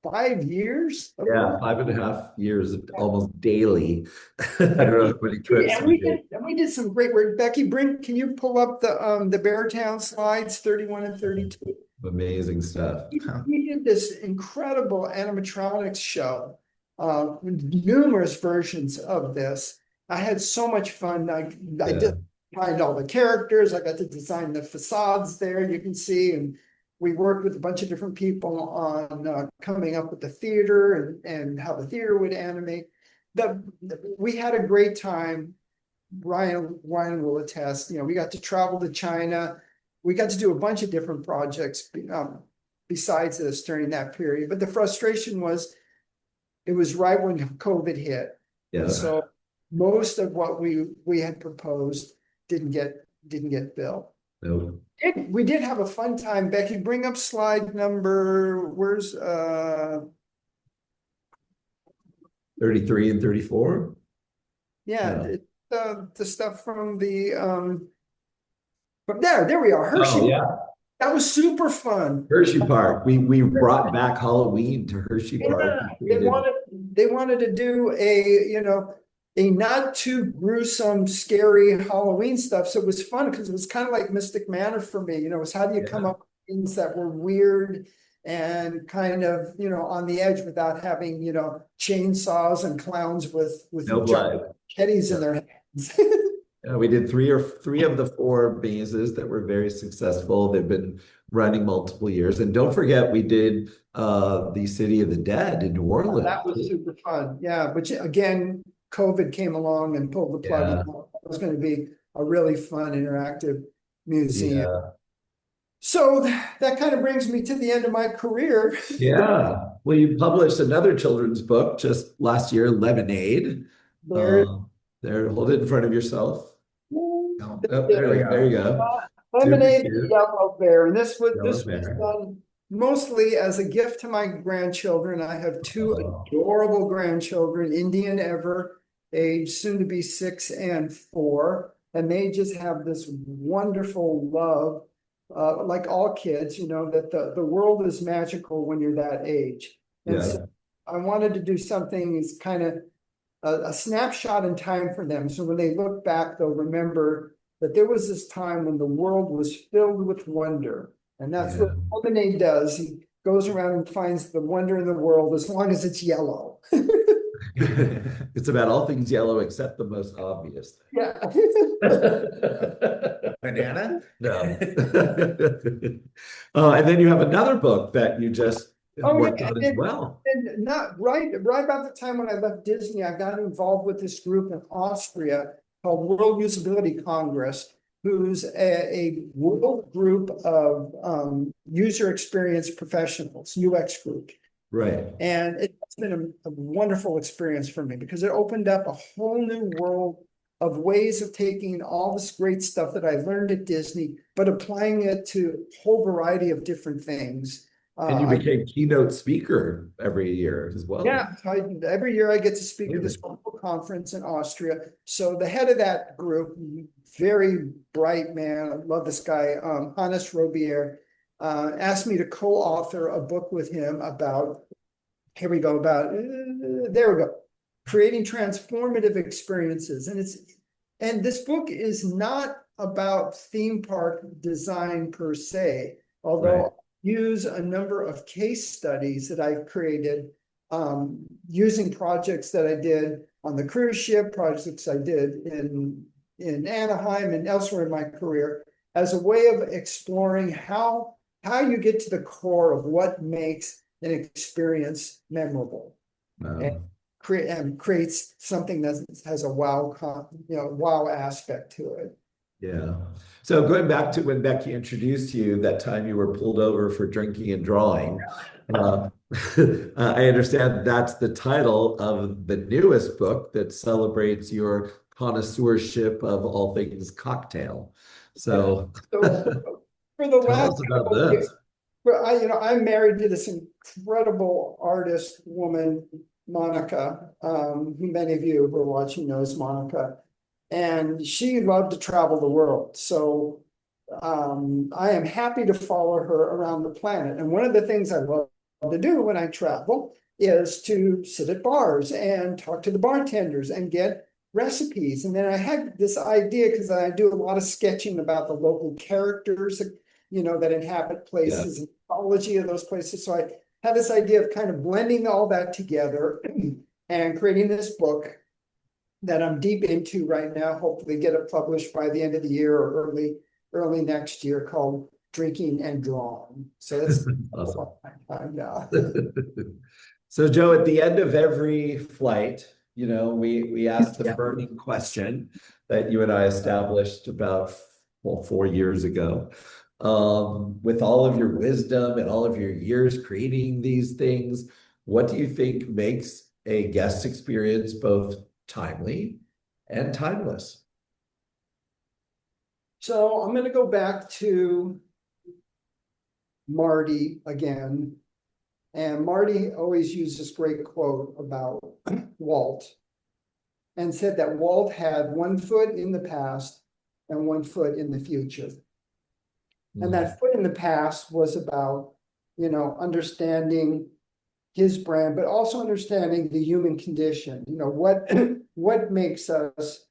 5 years. Yeah, 5.5 years, almost daily. I don't know how many trips we did. And we did some great work. Becky, can you pull up the Beartown slides 31 and 32? Amazing stuff. We did this incredible animatronics show, numerous versions of this. I had so much fun. I did find all the characters. I got to design the facades there, you can see, and we worked with a bunch of different people on coming up with the theater and how the theater would animate. We had a great time. Ryan will attest. We got to travel to China. We got to do a bunch of different projects besides this during that period. But the frustration was, it was right when COVID hit. Yeah. So most of what we had proposed didn't get built. Nope. We did have a fun time. Becky, bring up slide number, where's 33 and 34? Yeah. The stuff from the but there we are, Hershey. Oh, yeah. That was super fun. Hershey Park. We brought back Halloween to Hershey Park. They wanted to do a not too gruesome, scary Halloween stuff. So it was fun because it was kind of like Mystic Manor for me. It was how do you come up with things that were weird and kind of, on the edge without having, chainsaws and clowns with no blood kitties in their hands. We did three of the 4 mazes that were very successful. They've been running multiple years. And don't forget, we did the City of the Dead in New Orleans. That was super fun. Yeah, but again, COVID came along and pulled the plug. Yeah. It was going to be a really fun interactive museum. Yeah. So that kind of brings me to the end of my career. Yeah. Well, you published another children's book just last year, Lemonade. There, hold it in front of yourself. There you go. Lemonade Yellow Bear. And this was done mostly as a gift to my grandchildren. I have 2 adorable grandchildren, Indian Ever, age soon to be 6 and 4. And they just have this wonderful love, like all kids, that the world is magical when you're that age. And so I wanted to do something as kind of a snapshot in time for them. So when they look back, they'll remember that there was this time when the world was filled with wonder. And that's what Lemonade does. He goes around and finds the wonder in the world as long as it's yellow. It's about all things yellow except the most obvious. Yeah. Banana? No. And then you have another book that you just worked on as well. And not right about the time when I left Disney, I got involved with this group in Austria called World Usability Congress, who's a world group of user experience professionals, UX group. Right. And it's been a wonderful experience for me because it opened up a whole new world of ways of taking all this great stuff that I learned at Disney, but applying it to a whole variety of different things. And you became keynote speaker every year as well. Yeah, every year I get to speak at this wonderful conference in Austria. So the head of that group, very bright man, I love this guy, Hannes Robier, asked me to co-author a book with him about, there we go, creating transformative experiences. And this book is not about theme park design per se, although use a number of case studies that I've created using projects that I did on the cruise ship, projects I did in Anaheim and elsewhere in my career as a way of exploring how you get to the core of what makes an experience memorable. And creates something that has a wow aspect to it. Yeah. So going back to when Becky introduced you, that time you were pulled over for drinking and drawing, I understand that's the title of the newest book that celebrates your connoisseurship of all things cocktail. So So for the tell last us about couple of years, this. well, I'm married to this incredible artist woman, Monica, who many of you who are watching knows Monica, and she loved to travel the world. So I am happy to follow her around the planet. And one of the things I love to do when I travel is to sit at bars and talk to the bartenders and get recipes. And then I had this idea because I do a lot of sketching about the local characters, that inhabit Yeah. places and mythology of those places. So I had this idea of kind of blending all that together and creating this book that I'm deep into right now. Hopefully get it published by the end of the year or early next year, called Drinking and Drawing. So that's Awesome. time now. So Joe, at the end of every flight, we ask the burning question that you and I established about 4 years ago. With all of your wisdom and all of your years creating these things, what do you think makes a guest experience both timely and timeless? So I'm going to go back to Marty again. And Marty always used this great quote about Walt and said that Walt had one foot in the past and one foot in the future. And that foot in the past was about, understanding his brand, but also understanding the human condition, what makes us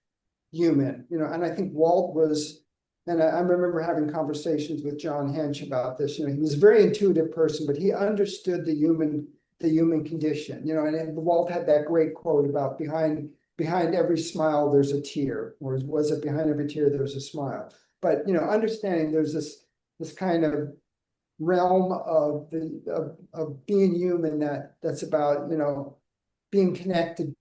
human, and I think Walt was, and I remember having conversations with John Hench about this, he was a very intuitive person, but he understood the human condition, and Walt had that great quote about behind every smile, there's a tear, or was it behind every tear, there's a smile. But, understanding there's this kind of realm of being human that's about, being connected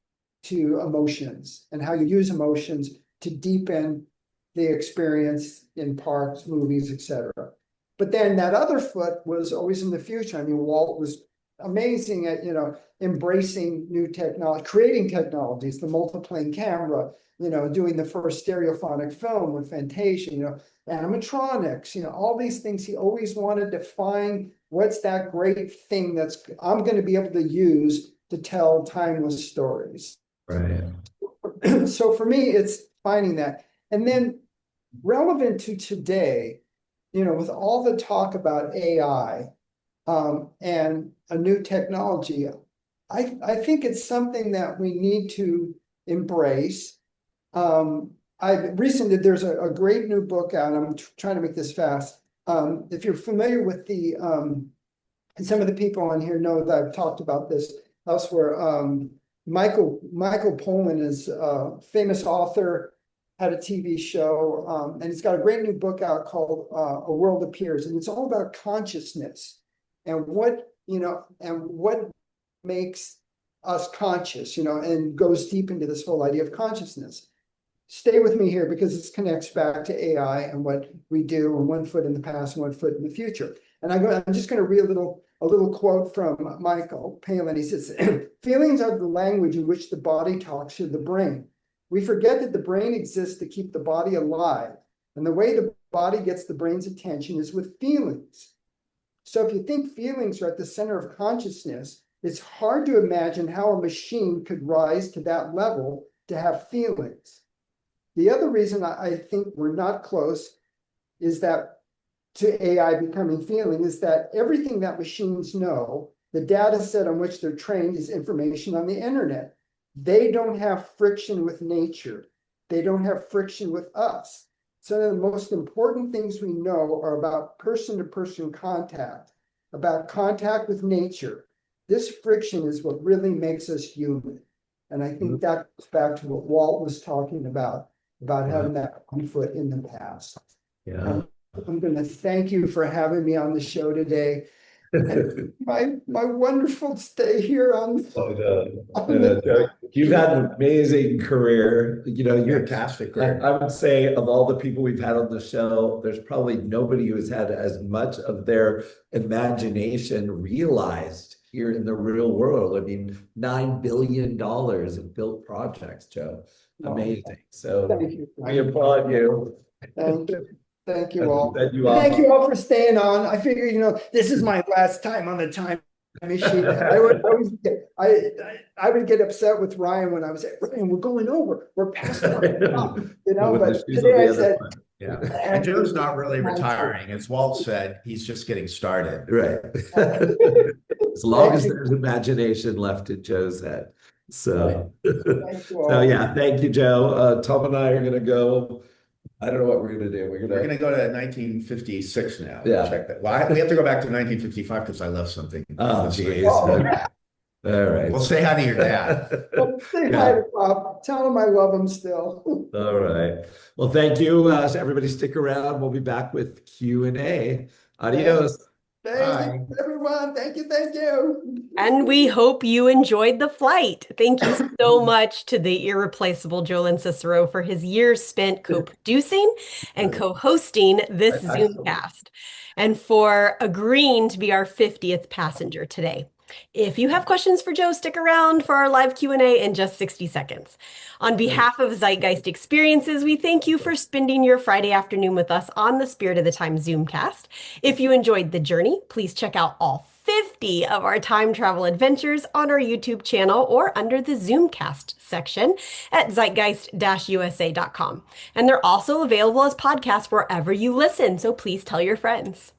to emotions and how you use emotions to deepen the experience in parks, movies, etc. But then that other foot was always in the future. I mean, Walt was amazing at, embracing new technology, creating technologies, the multiplane camera, doing the first stereophonic film with Fantasia, animatronics, all these things. He always wanted to find what's that great thing I'm going to be able to use to tell timeless stories. Right. So for me, it's finding that. And then relevant to today, with all the talk about AI and a new technology, I think it's something that we need to embrace. There's a great new book out. I'm trying to make this fast. If you're familiar with and some of the people on here know that I've talked about this elsewhere. Michael Pollan is a famous author, had a TV show, and he's got a great new book out called A World Appears, and it's all about consciousness and what makes us conscious, and goes deep into this whole idea of consciousness. Stay with me here because this connects back to AI and what we do, and one foot in the past and one foot in the future. And I'm just going to read a little quote from Michael Palin. He says, "Feelings are the language in which the body talks to the brain. We forget that the brain exists to keep the body alive. And the way the body gets the brain's attention is with feelings. So if you think feelings are at the center of consciousness, it's hard to imagine how a machine could rise to that level to have feelings. The other reason I think we're not close is that to AI becoming feeling is that everything that machines know, the data set on which they're trained is information on the internet. They don't have friction with nature. They don't have friction with us. Some of the most important things we know are about person-to-person contact, about contact with nature. This friction is what really makes us human. And I think that goes back to what Walt was talking about having that one foot in the past. Yeah. I'm going to thank you for having me on the show today. My wonderful stay here on You've had an amazing career. You're Fantastic career. I would say of all the people we've had on the show, there's probably nobody who's had as much of their imagination realized here in the real world. I mean, $9 billion in built projects, Joe. Amazing. So Thank you. we applaud you. Thank you. Thank you all. Thank you Thank you all for staying on. I figure, this is my last time on the time machine. I would get upset with Ryan when I was like, Ryan, we're going over. We're past our time, but today I said, yeah. And Joe's not really retiring. As Walt said, he's just getting started. Right. As long as there's imagination left in Joe's head. So, so yeah, thank you, Joe. Tom and I are going to go. I don't know what we're going to do. We're going to go to 1956 now. Yeah. Check that. Well, we have to go back to 1955 because I love something. Oh, geez. All right. Well, say hi to your dad. Say hi to Bob. Tell him I love him still. All right. Well, thank you. So everybody stick around. We'll be back with Q&A. Adios. Thank you, everyone. Thank you. Thank you. And we hope you enjoyed the flight. Thank you so much to the irreplaceable Joe Lanzisero for his years spent co-producing and co-hosting this Zoomcast, and for agreeing to be our 50th passenger today. If you have questions for Joe, stick around for our live Q&A in just 60 seconds. On behalf of Zeitgeist Experiences, we thank you for spending your Friday afternoon with us on the Spirit of the Time Zoomcast. If you enjoyed the journey, please check out all 50 of our time travel adventures on our YouTube channel or under the Zoomcast section at zeitgeist-usa.com. And they're also available as podcasts wherever you listen, so please tell your friends.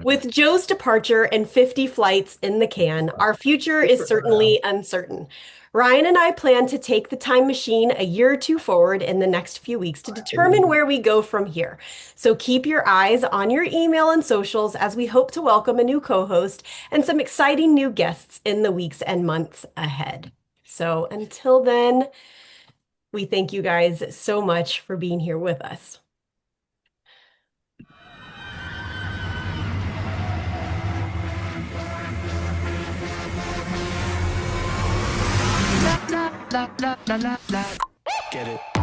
With Joe's departure and 50 flights in the can, our future is certainly uncertain. Ryan and I plan to take the time machine a year or two forward in the next few weeks to determine where we go from here. So keep your eyes on your email and socials as we hope to welcome a new co-host and some exciting new guests in the weeks and months ahead. So until then, we thank you guys so much for being here with us. La la la la la la. Get it.